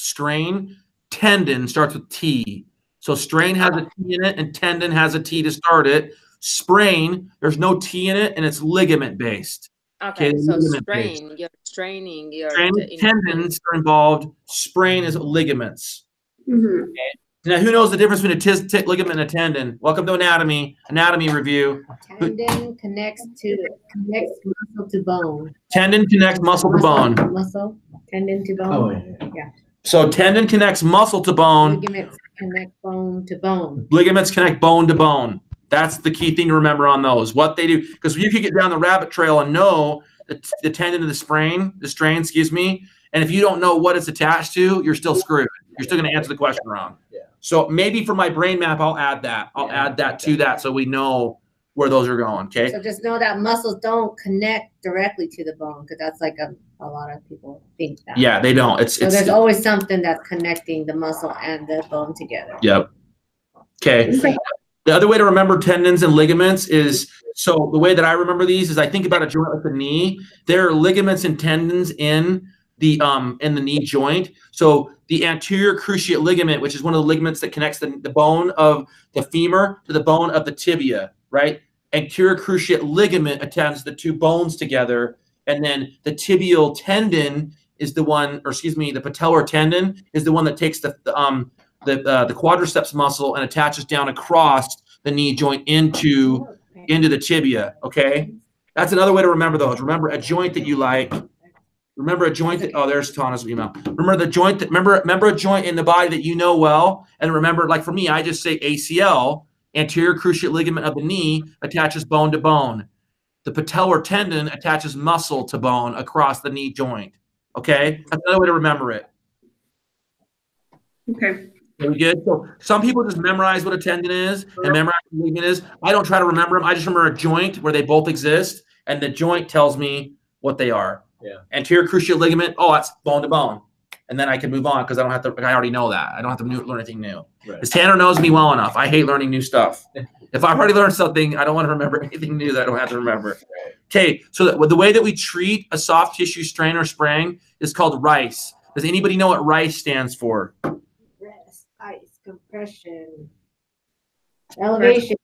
strain, tendon starts with T. So strain has a T in it and tendon has a T to start it. Sprain, there's no T in it and it's ligament based. Okay, so strain, you're straining your tendons are involved. Sprain is ligaments. Mm-hmm. Okay. Now, who knows the difference between a ligament and a tendon? Welcome to anatomy review. Tendon connects muscle to bone. Tendon connects muscle to bone. Muscle, tendon to bone. Oh, yeah. So tendon connects muscle to bone. Ligaments connect bone to bone. Ligaments connect bone to bone. That's the key thing to remember on those. What they do, because you could get down the rabbit trail and know the tendon to the strain, excuse me. And if you don't know what it's attached to, you're still screwed. You're still going to answer the question wrong. Yeah. So maybe for my brain map, I'll add that. I'll add that to that so we know where those are going. Okay. So just know that muscles don't connect directly to the bone, because that's like a lot of people think that. Yeah, they don't. There's always something that's connecting the muscle and the bone together. Yep. Okay. The other way to remember tendons and ligaments is, so the way that I remember these is I think about a joint like the knee. There are ligaments and tendons in the knee joint. So the anterior cruciate ligament, which is one of the ligaments that connects the bone of the femur to the bone of the tibia, right? Anterior cruciate ligament attaches the two bones together, and then the tibial tendon is the one, or excuse me, the patellar tendon is the one that takes the quadriceps muscle and attaches down across the knee joint into the tibia. Okay, that's another way to remember those. Remember a joint that you like. Remember a joint that, oh, there's Tana's email. Remember the joint that, remember a joint in the body that you know well, and remember, like for me, I just say ACL, anterior cruciate ligament of the knee, attaches bone to bone. The patellar tendon attaches muscle to bone across the knee joint. Okay, that's another way to remember it. Okay. Very good. So some people just memorize what a tendon is and memorize what a ligament is. I don't try to remember them. I just remember a joint where they both exist, and the joint tells me what they are. Yeah. Anterior cruciate ligament. Oh, that's bone to bone, and then I can move on because I don't have to. I already know that. I don't have to learn anything new. Because Tanner knows me well enough. I hate learning new stuff. If I've already learned something, I don't want to remember anything new that I don't have to remember. Okay. So the way that we treat a soft tissue strain or sprain is called RICE. Does anybody know what RICE stands for? Rest, ice, compression, elevation.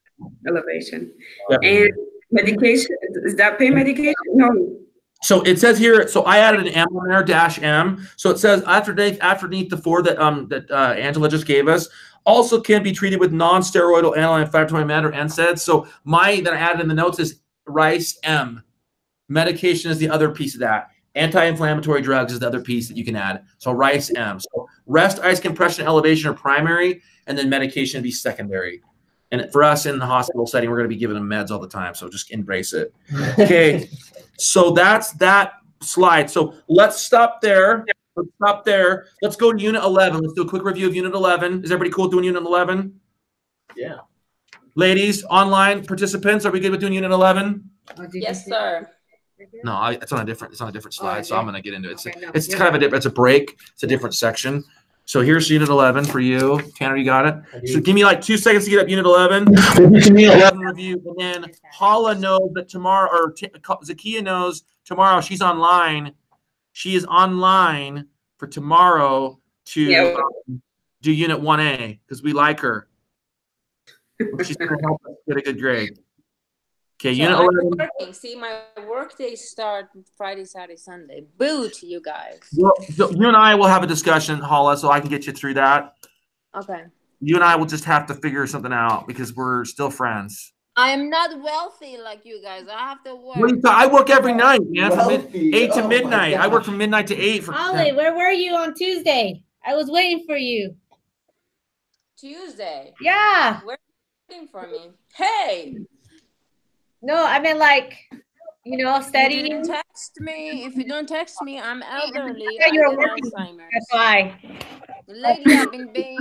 Yep. And medication, is that pain medication? No. So it says here, so I added an M on there, -M. So it says underneath the 4 that Angela just gave us, also can be treated with non-steroidal anti-inflammatory matter, NSAIDs. So that I added in the notes is RICE M. Medication is the other piece of that. Anti-inflammatory drugs is the other piece that you can add. So RICE M. So rest, ice, compression, elevation are primary, and then medication would be secondary. And for us in the hospital setting, we're going to be giving them meds all the time. So just embrace it. Okay. So that's that slide. So let's stop there. Let's go to Unit 11. Let's do a quick review of Unit 11. Is everybody cool doing Unit 11? Yeah. Ladies, online participants, are we good with doing Unit 11? Yes, sir. No, it's on a different slide, so I'm going to get into it. Okay, no, it's kind of it's a break. It's a different section. So here's Unit 11 for you. Tanner, you got it? So give me like 2 seconds to get up Unit 11. Unit 11 review. And then Hala knows that tomorrow, or Zakia knows tomorrow she's online. She is online for tomorrow to do Unit 1A because we like her. She's going to help us get a good grade. Okay, So unit I'm 11. working. See, my work days start Friday, Saturday, Sunday. Boo to you guys. Well, so you and I will have a discussion, Hala, so I can get you through that. Okay. You and I will just have to figure something out because we're still friends. I am not wealthy like you guys. I have to work. What do you I work every night, man. From Wealthy. 8 to Oh my midnight. I work gosh. from midnight to 8. Holly, where were you on Tuesday? I was waiting for you. Tuesday. Yeah. Where are you waiting for me? Hey. No, I mean like, you know, You studying. didn't text me. If you don't text me, I'm elderly. Yeah, I you were get working. Alzheimer's. That's why. Lately, I've been getting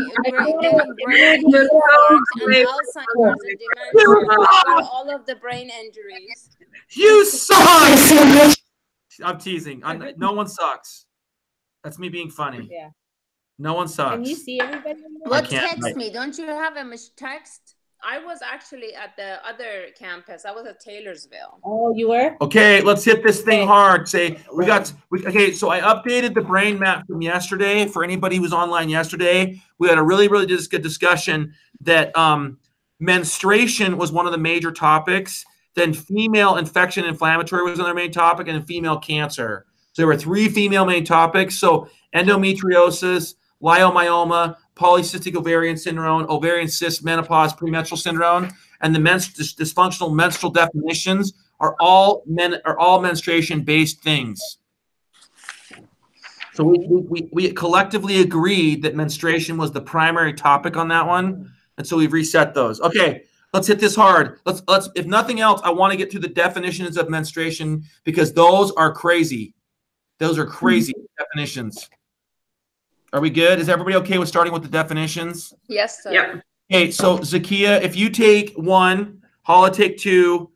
brain No, infarct and wait. Alzheimer's and dementia. I've got all of the brain injuries. You suck! I'm teasing. No one sucks. That's me being funny. Yeah. No one sucks. Can you see everybody? What can't- text me? Don't you have a text? I was actually at the other campus. I was at Taylorsville. Oh, you were? Okay, let's hit this thing hard. Okay, so I updated the brain map from yesterday for anybody who was online yesterday. We had a really, really just good discussion that menstruation was one of the major topics. Then female infection inflammatory was another main topic, and then female cancer. So there were 3 female main topics. So endometriosis, leiomyoma, polycystic ovarian syndrome, ovarian cyst, menopause, premenstrual syndrome, and the dysfunctional menstrual definitions are all menstruation-based things. So we collectively agreed that menstruation was the primary topic on that one, and so we've reset those. Okay, let's hit this hard. Let's if nothing else, I want to get to the definitions of menstruation because those are crazy. Those are crazy definitions. Are we good? Is everybody okay with starting with the definitions? Yes, sir. Yep. Okay, so Zakia, if you take 1, Hala take 2,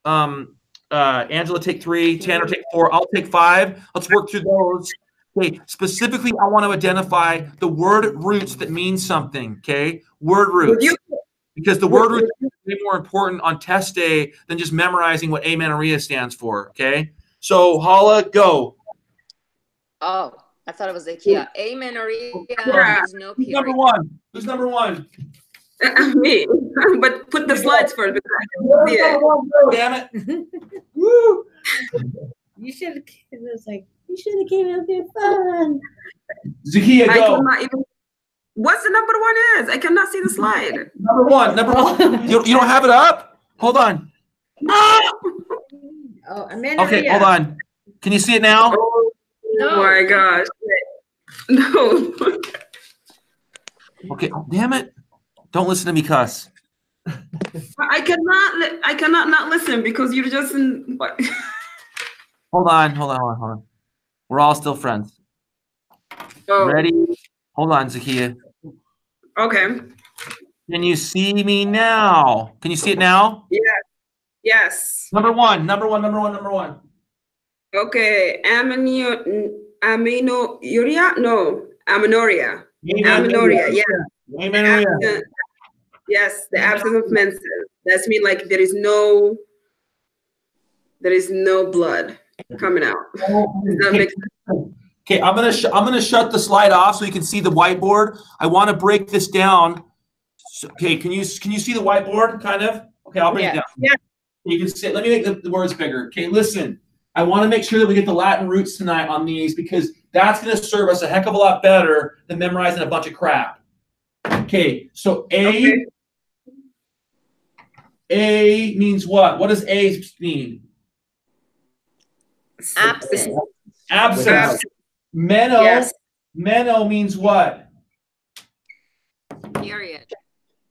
Angela take 3, Tanner take 4, I'll take 5. Let's work through those. Okay, specifically, I want to identify the word roots that mean something. Okay, word roots. Because the word roots is way more important on test day than just memorizing what amenorrhea stands for. Okay, so Hala, go. Oh, I thought it was Zakia. Amenorrhea is no Who's number period. 1? Who's number 1? Me. But put the slides first because I can see it. Damn it. Woo. You should have. It was like you should have came up here fun. Zakia, I go. cannot even. What's the number 1 is? I cannot see the slide. Number 1. Number 1. You don't have it up? Hold on. Oh, Amanda. Okay, hold on. Can you see it now? Oh my gosh. No. Okay. Oh, damn it. Don't listen to me cuss. I cannot not listen because you're just in what? Hold on. We're all still friends. Oh, Ready? Hold on, Zakia. okay. Can you see me now? Can you see it now? Yes. Number one. Okay. Aminuria? No. Amenorrhea. Amenorrhea. Yeah. Amenorrhea. Yes, the absence of menses. That's mean like there is no blood coming out. Does that make sense? Okay, I'm gonna shut the slide off so you can see the whiteboard. I want to break this down. Okay, can you see the whiteboard? Kind of. Okay, I'll bring it down. Yeah. You can see. Let me make the words bigger. Okay, listen. I want to make sure that we get the Latin roots tonight on these because that's going to serve us a heck of a lot better than memorizing a bunch of crap. Okay, so A means what? What does A mean? Absent. Absence. Meno. Yes. Meno means what? Period.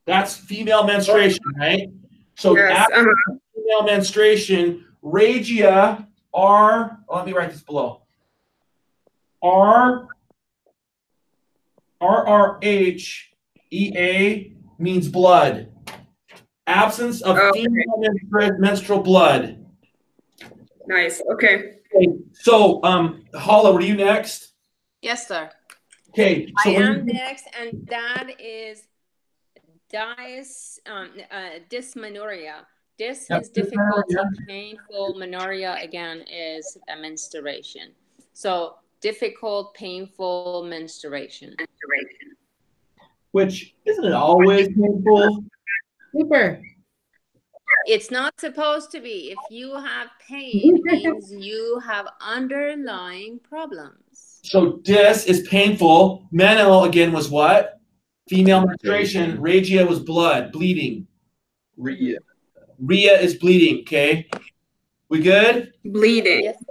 That's female menstruation, right? So Yes. after female menstruation, regia let me write this below. RRHEA means blood. Absence of female menstrual blood. Nice. Okay. So, Hala, were you next? Yes, sir. Okay. So I am next, and that is dysmenorrhea. This is difficult, painful. Menorrhea, again, is a menstruation. So difficult, painful menstruation. Which isn't it always painful? Super. It's not supposed to be. If you have pain, means you have underlying problems. So dis is painful. Meno again was what? Female menstruation. Regia was blood, bleeding. Rhea. Rhea is bleeding. Okay, we good? Bleeding. Yes.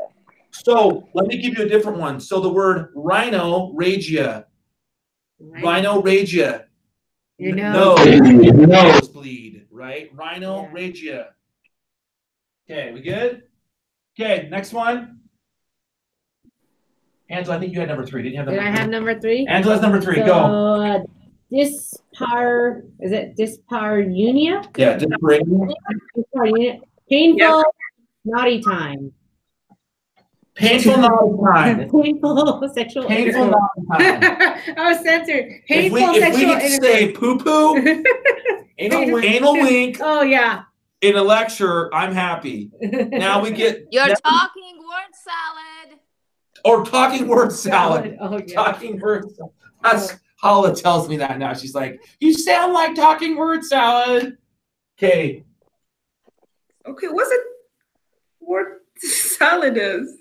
So let me give you a different one. So the word rhinoragia. Rhinoragia. Your nose. Nose bleed, right? Rhinoragia. Okay, we good? Okay, next one. Angela, I think you had number 3. Didn't you have Did number I 3? have number 3? Angela's number 3. So, Go. Dyspareunia? Yeah, dyspareunia. Dyspareunia. Painful naughty time. Painful naughty time. Painful sexual Painful naughty time. I was censored. If Painful we sexual get to say poo-poo, anal wink Oh yeah. in a lecture, I'm happy. Now we get You're now- talking word salad. or talking word salad. Oh yeah. Talking word salad. That's Hala tells me that now. She's like, you sound like talking word salad. Okay. Okay, what's it? What salad is?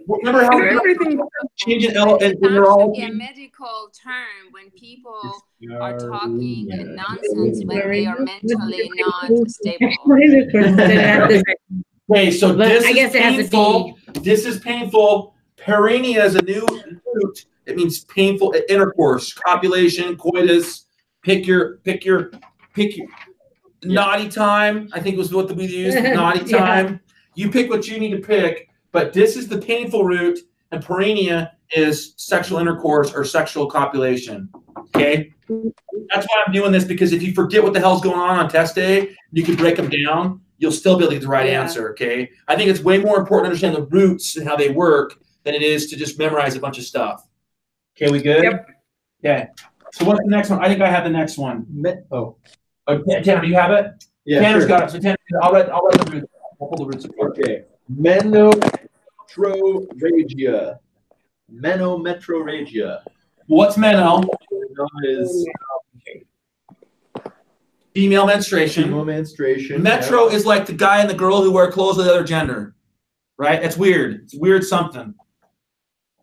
Remember how Everything. changing It L and has to be a neurology? medical term when people are talking nonsense when they are mentally not stable. Okay, so But this I guess is it has to painful. This is painful. Perineia is a new root. It means painful intercourse, copulation, coitus. Pick your naughty time. I think was what we used. Naughty Yeah. time. You pick what you need to pick. But this is the painful root, and perineia is sexual intercourse or sexual copulation. Okay, that's why I'm doing this, because if you forget what the hell's going on test day, you can break them down. You'll still be able to get the right answer. Okay, I think it's way more important to understand the roots and how they work than it is to just memorize a bunch of stuff. Okay, we good? Yep. Okay. So what's the next one? I think I have the next one. Tanner, do you have it? Yeah, Tanner's sure. got it. So Tanner, I'll write the roots. I'll pull the roots apart. Okay. Menometroragia. Menometroragia. What's meno? Meno is Female menstruation. female menstruation. Metro is like the guy and the girl who wear clothes of the other gender, right? That's weird. It's weird something.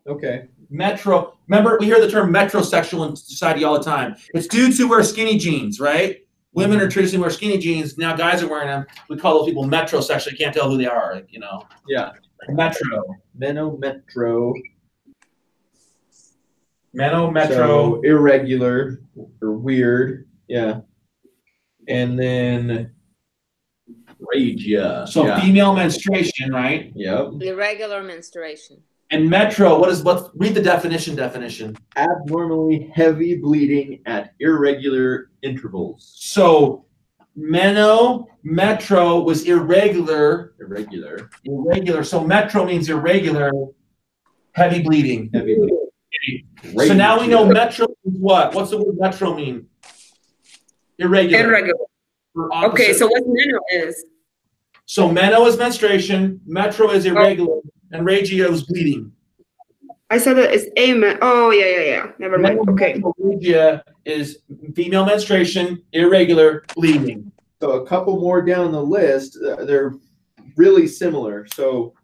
Yeah. Okay. Metro. Remember, we hear the term metrosexual in society all the time. It's dudes who wear skinny jeans, right? Women are traditionally wear skinny jeans. Now guys are wearing them. We call those people metrosexual. You can't tell who they are, like, you know. Yeah. Metro. Menometro. Metro. So irregular or weird. Yeah. And then ragia. So yeah. female menstruation, right? Yep. Irregular menstruation. And metro, read the definition. Abnormally heavy bleeding at irregular intervals. So metro was irregular. Irregular. So metro means irregular, heavy bleeding. Heavy bleeding. So now we know metro means what? What's the word metro mean? Irregular. Irregular. Or Okay, opposite. so what meno is? So meno is menstruation, metro is irregular, and regia is bleeding. I said that it's amen. Oh yeah. Never mind. Okay. Regia is female menstruation, irregular, bleeding. So a couple more down the list, they're really similar. So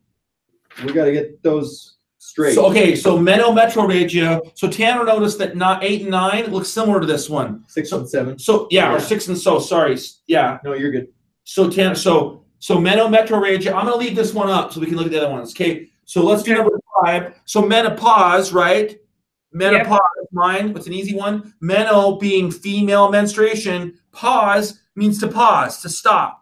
we got to get those straight. So menometroragia. So Tanner noticed that 8 and 9 look similar to this one. 6 and 7. So yeah, Yeah. or 6 and sorry. Yeah. No, you're good. So Tanner, so menometroragia. I'm gonna leave this one up so we can look at the other ones. Okay. So let's do number 5. So menopause, right? Menopause is mine. What's an easy one? Meno being female menstruation. Pause means to pause, to stop.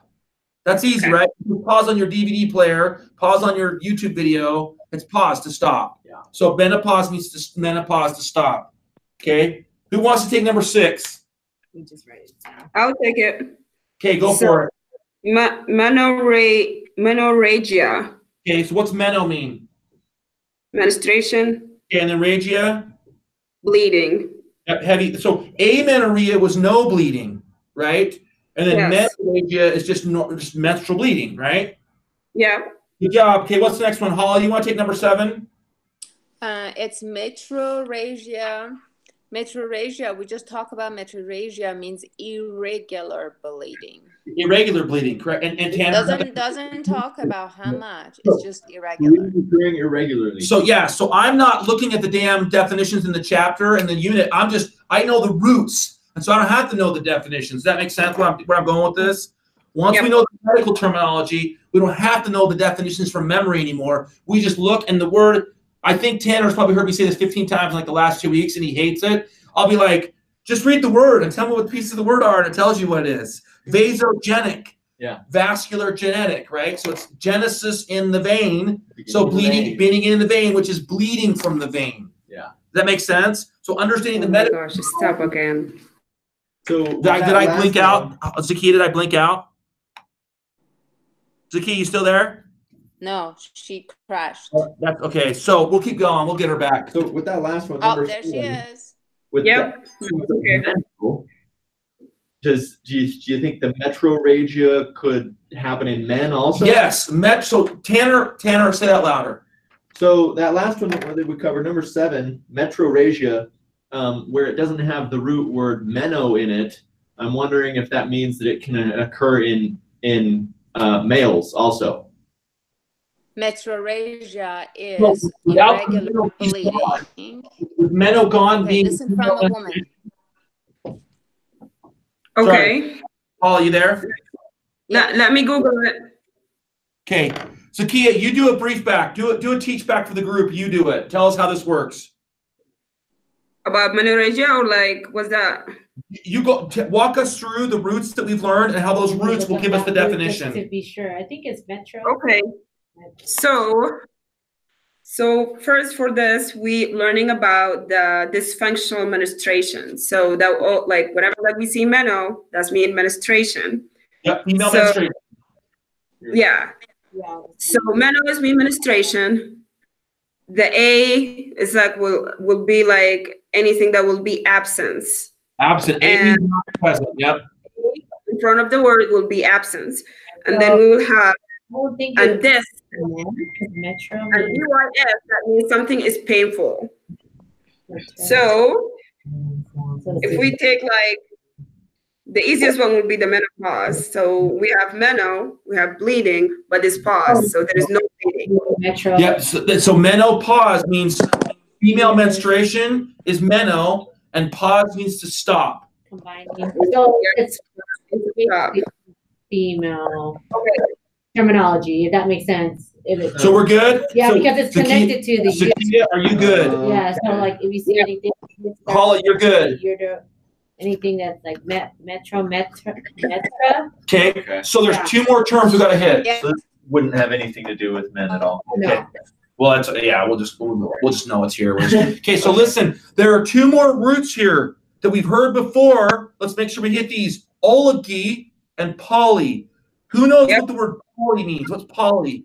That's easy, right? You pause on your DVD player, pause on your YouTube video. It's pause to stop. Yeah. So menopause means menopause to stop. Okay. Who wants to take number 6? We just write it down. I'll take it. Okay, go for it. Menorrhagia. Okay, so what's meno mean? Menstruation. Okay, and then regia? Bleeding. Heavy. So amenorrhea was no bleeding, right? And then Yes. menorrhagia is just menstrual bleeding, right? Yeah. Good job. Okay, what's the next one? Holly, you want to take number 7? It's metrorrhagia. Metrorrhagia, we just talked about metrorrhagia means irregular bleeding. Irregular bleeding, correct? And Tanner Doesn't talk about how much. It's just irregular. Occurring irregularly. So yeah, so I'm not looking at the damn definitions in the chapter and the unit. I know the roots, and so I don't have to know the definitions. Does that make sense where I'm going with this? Once we know the medical terminology, we don't have to know the definitions from memory anymore. We just look, and the word, I think Tanner's probably heard me say this 15 times in like the last 2 weeks, and he hates it. I'll be like, just read the word and tell me what the pieces of the word are, and it tells you what it is. Vasogenic. Yeah. Vascular genetic, right? So it's genesis in the vein. So bleeding, beginning in the vein, which is bleeding from the vein. Yeah. Does that make sense? So understanding the my medical. gosh, stop again. So Did I blink out? Zaki, did I blink out? Zaki, you still there? No, she crashed. That's okay. So we'll keep going. We'll get her back. So with that last one, Oh, there she is. With Yep. do you think the metrorrhagia could happen in men also? Yes. So Tanner, say that louder. So that last one that we covered, number 7, metrorrhagia, where it doesn't have the root word meno in it. I'm wondering if that means that it can occur in males also. Metrorrhagia is irregular bleeding. With meno gone being. Listen from a woman. Okay. Paul, are you there? Let me Google it. Okay. So Kia, you do a brief back. Do a teach back for the group. You do it. Tell us how this works. About menorrhagia, or like, what's that? You go walk us through the roots that we've learned and how those roots will give us the definition. Just to be sure, I think it's metro. Okay. So first for this, we learning about the dysfunctional menstruation. So that like whatever that we see meno, that's mean menstruation. Yep, female menstruation. Yeah. So meno is mean menstruation. The A is like will be like anything that will be absence. Absent. And not present. Yep. in front of the word will be absence, and then we will have and this metro and UIF, that means something is painful. So if we take like the easiest one would be the menopause. So we have meno, we have bleeding, but it's pause, so there is no bleeding. metro. Yep. So menopause means female menstruation is meno, and pause means to stop. Combining. So it's female terminology, if that makes sense. So we're good? Yeah, So because it's connected to the Zakia, are you good? yeah, so like if you see anything, Paula, you're good. anything that's like metra. Okay. So there's 2 more terms we got to hit. Yeah. So this wouldn't have anything to do with men at all. No. Well, that's, yeah, we'll just know it's here. Okay, so listen, there are 2 more roots here that we've heard before. Let's make sure we hit these. Oligy and poly. Who knows what the word poly means? What's poly?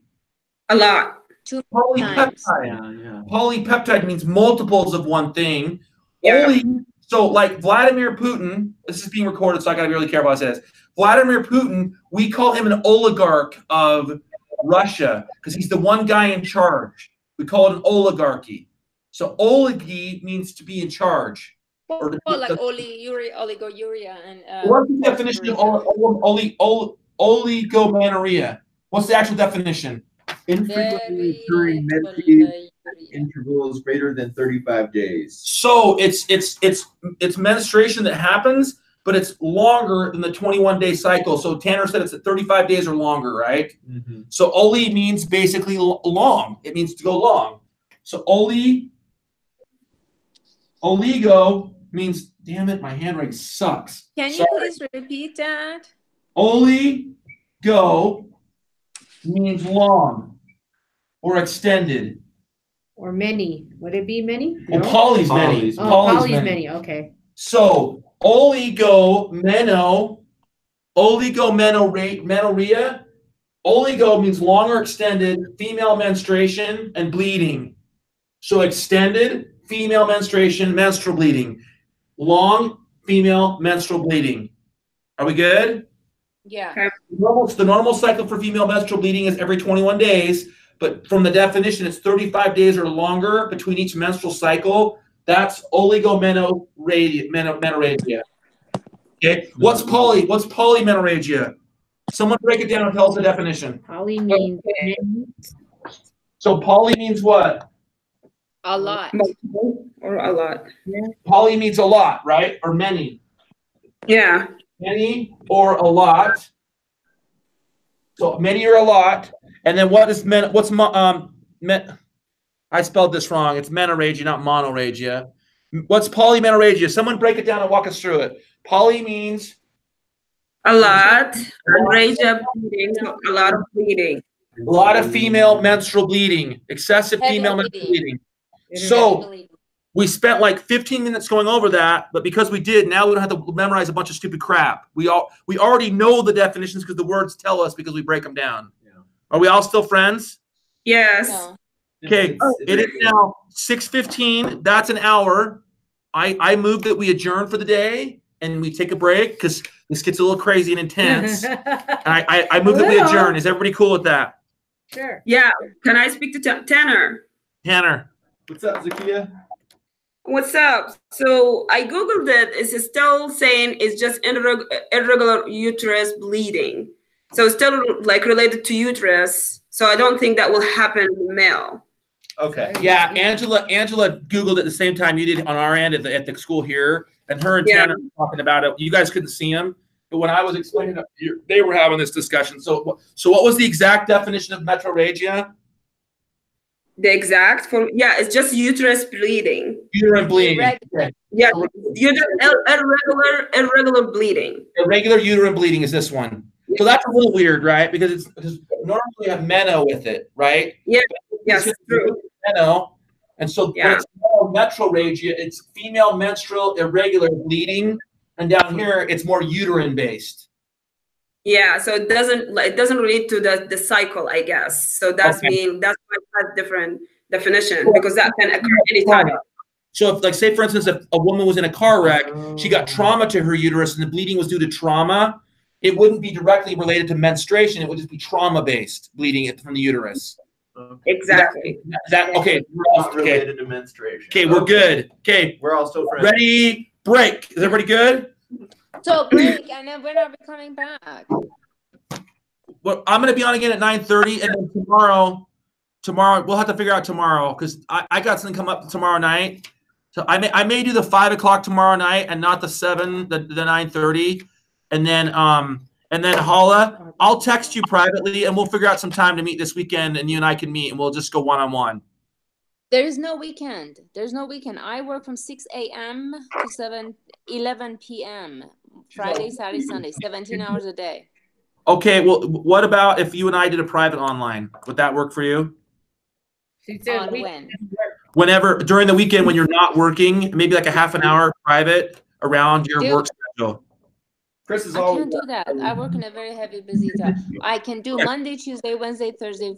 A lot. 2 Polypeptide. times. Yeah. Polypeptide means multiples of one thing. Yeah. So like Vladimir Putin, this is being recorded, so I gotta be really careful how I say this. Vladimir Putin, we call him an oligarch of Russia because he's the one guy in charge. We call it an oligarchy. So oligarchy means to be in charge. Well, like oligouria and What's the definition of oligomenorrhea? What's the actual definition? Infrequently occurring menstrual intervals greater than 35 days. So it's menstruation that happens, but it's longer than the 21-day cycle. So Tanner said it's at 35 days or longer, right? Mm-hmm. So oli means basically long. It means to go long. So oligo means, damn it, my handwriting sucks. Can you please repeat that? Oligo means long or extended. Or many. Would it be many? Well, poly's many. Poly's Oh, Poly's poly's many. Okay. So oligomeno menorrhea. Oligo means long or extended, female menstruation, and bleeding. So extended, female menstruation, menstrual bleeding. Long, female menstrual bleeding. Are we good? Yeah. The normal cycle for female menstrual bleeding is every 21 days, but from the definition, it's 35 days or longer between each menstrual cycle. That's oligomenorrhagia. Okay. What's polymenorrhagia? Someone break it down and tell us the definition. Poly means So poly means what? A lot. Multiple or a lot. Poly means a lot, right? Or many. Yeah. Many or a lot. So many or a lot. And then I spelled this wrong. It's menorrhagia, not monorrhagia. What's polymenorrhagia? Someone break it down and walk us through it. Poly means A lot. And rhagia bleeding. So a lot of bleeding. a lot of female menstrual bleeding, excessive Heavy female menstrual bleeding. bleeding. So we spent like 15 minutes going over that, but because we did, now we don't have to memorize a bunch of stupid crap. We already know the definitions because the words tell us because we break them down. Yeah. Are we all still friends? Yes. No. Okay, it is now 6:15. That's an hour. I move that we adjourn for the day and we take a break because this gets a little crazy and intense. I move that we adjourn. Is everybody cool with that? Sure. Yeah. Can I speak to Tanner? Tanner. What's up, Zakia? What's up? So I Googled it. It's still saying it's just irregular uterus bleeding. So it's still like related to uterus. So I don't think that will happen in male. Okay. Yeah, Angela Googled it at the same time you did on our end at the school here, and her and Tanner were talking about it. You guys couldn't see them, but when I was explaining it, they were having this discussion. So what was the exact definition of metrorrhagia? The exact form? Yeah, it's just uterus bleeding. Uterine bleeding. Okay. Yeah, irregular bleeding. Irregular uterine bleeding is this one. So that's a little weird, right? Because normally you have meno with it, right? Yeah. Yes, true. Meno, and so when it's metrorrhagia, it's female menstrual irregular bleeding, and down here it's more uterine based. Yeah, so it doesn't relate to the cycle, I guess. So that's why it has different definition because that can occur anytime. So if, like, say for instance, if a woman was in a car wreck, she got trauma to her uterus and the bleeding was due to trauma, it wouldn't be directly related to menstruation. It would just be trauma based bleeding from the uterus. Exactly. Okay. Not related to menstruation. Okay, we're good. Okay. We're all still friends. Ready, break. Is everybody good? So break, and then when are we coming back? Well, I'm going to be on again at 9:30, and then tomorrow we'll have to figure out tomorrow because I got something come up tomorrow night. So I may do the 5 o'clock tomorrow night and not the 9:30, and then Hala, I'll text you privately and we'll figure out some time to meet this weekend, and you and I can meet and we'll just go one-on-one. There is no weekend. There's no weekend. I work from 6 a.m. to 11 p.m. Friday, Saturday, Sunday, 17 hours a day. Okay, well, what about if you and I did a private online? Would that work for you? On when? Whenever, during the weekend when you're not working, maybe like a half an hour private around your work schedule. Chris is I can't do that. I work in a very heavy, busy time. I can do Monday, Tuesday, Wednesday, Thursday.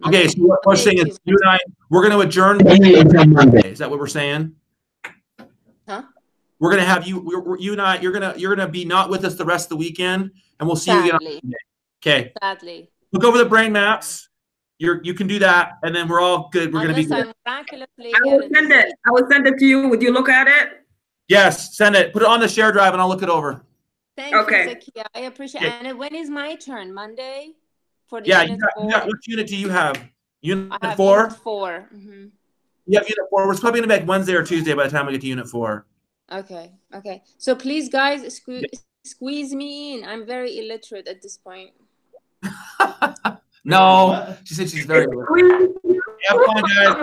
Okay, so what we're saying is you and I, we're going to adjourn Monday. Is that what we're saying? Huh? We're going to have you and I, you're going to be not with us the rest of the weekend, and we'll see you again on Monday. Okay. Sadly. Look over the brain maps. You can do that, and then we're all good. We're going to be good. I will send it. I will send it to you. Would you look at it? Yes, send it. Put it on the share drive, and I'll look it over. Thank you, Zakia. I appreciate it. And when is my turn? Monday? For the unit what unit do you have? Unit 4? Unit 4. Mm-hmm. You have unit 4. We're probably going to make Wednesday or Tuesday by the time we get to unit 4. Okay. So please, guys, squeeze me in. I'm very illiterate at this point. No, she said she's very illiterate. Have fun, guys.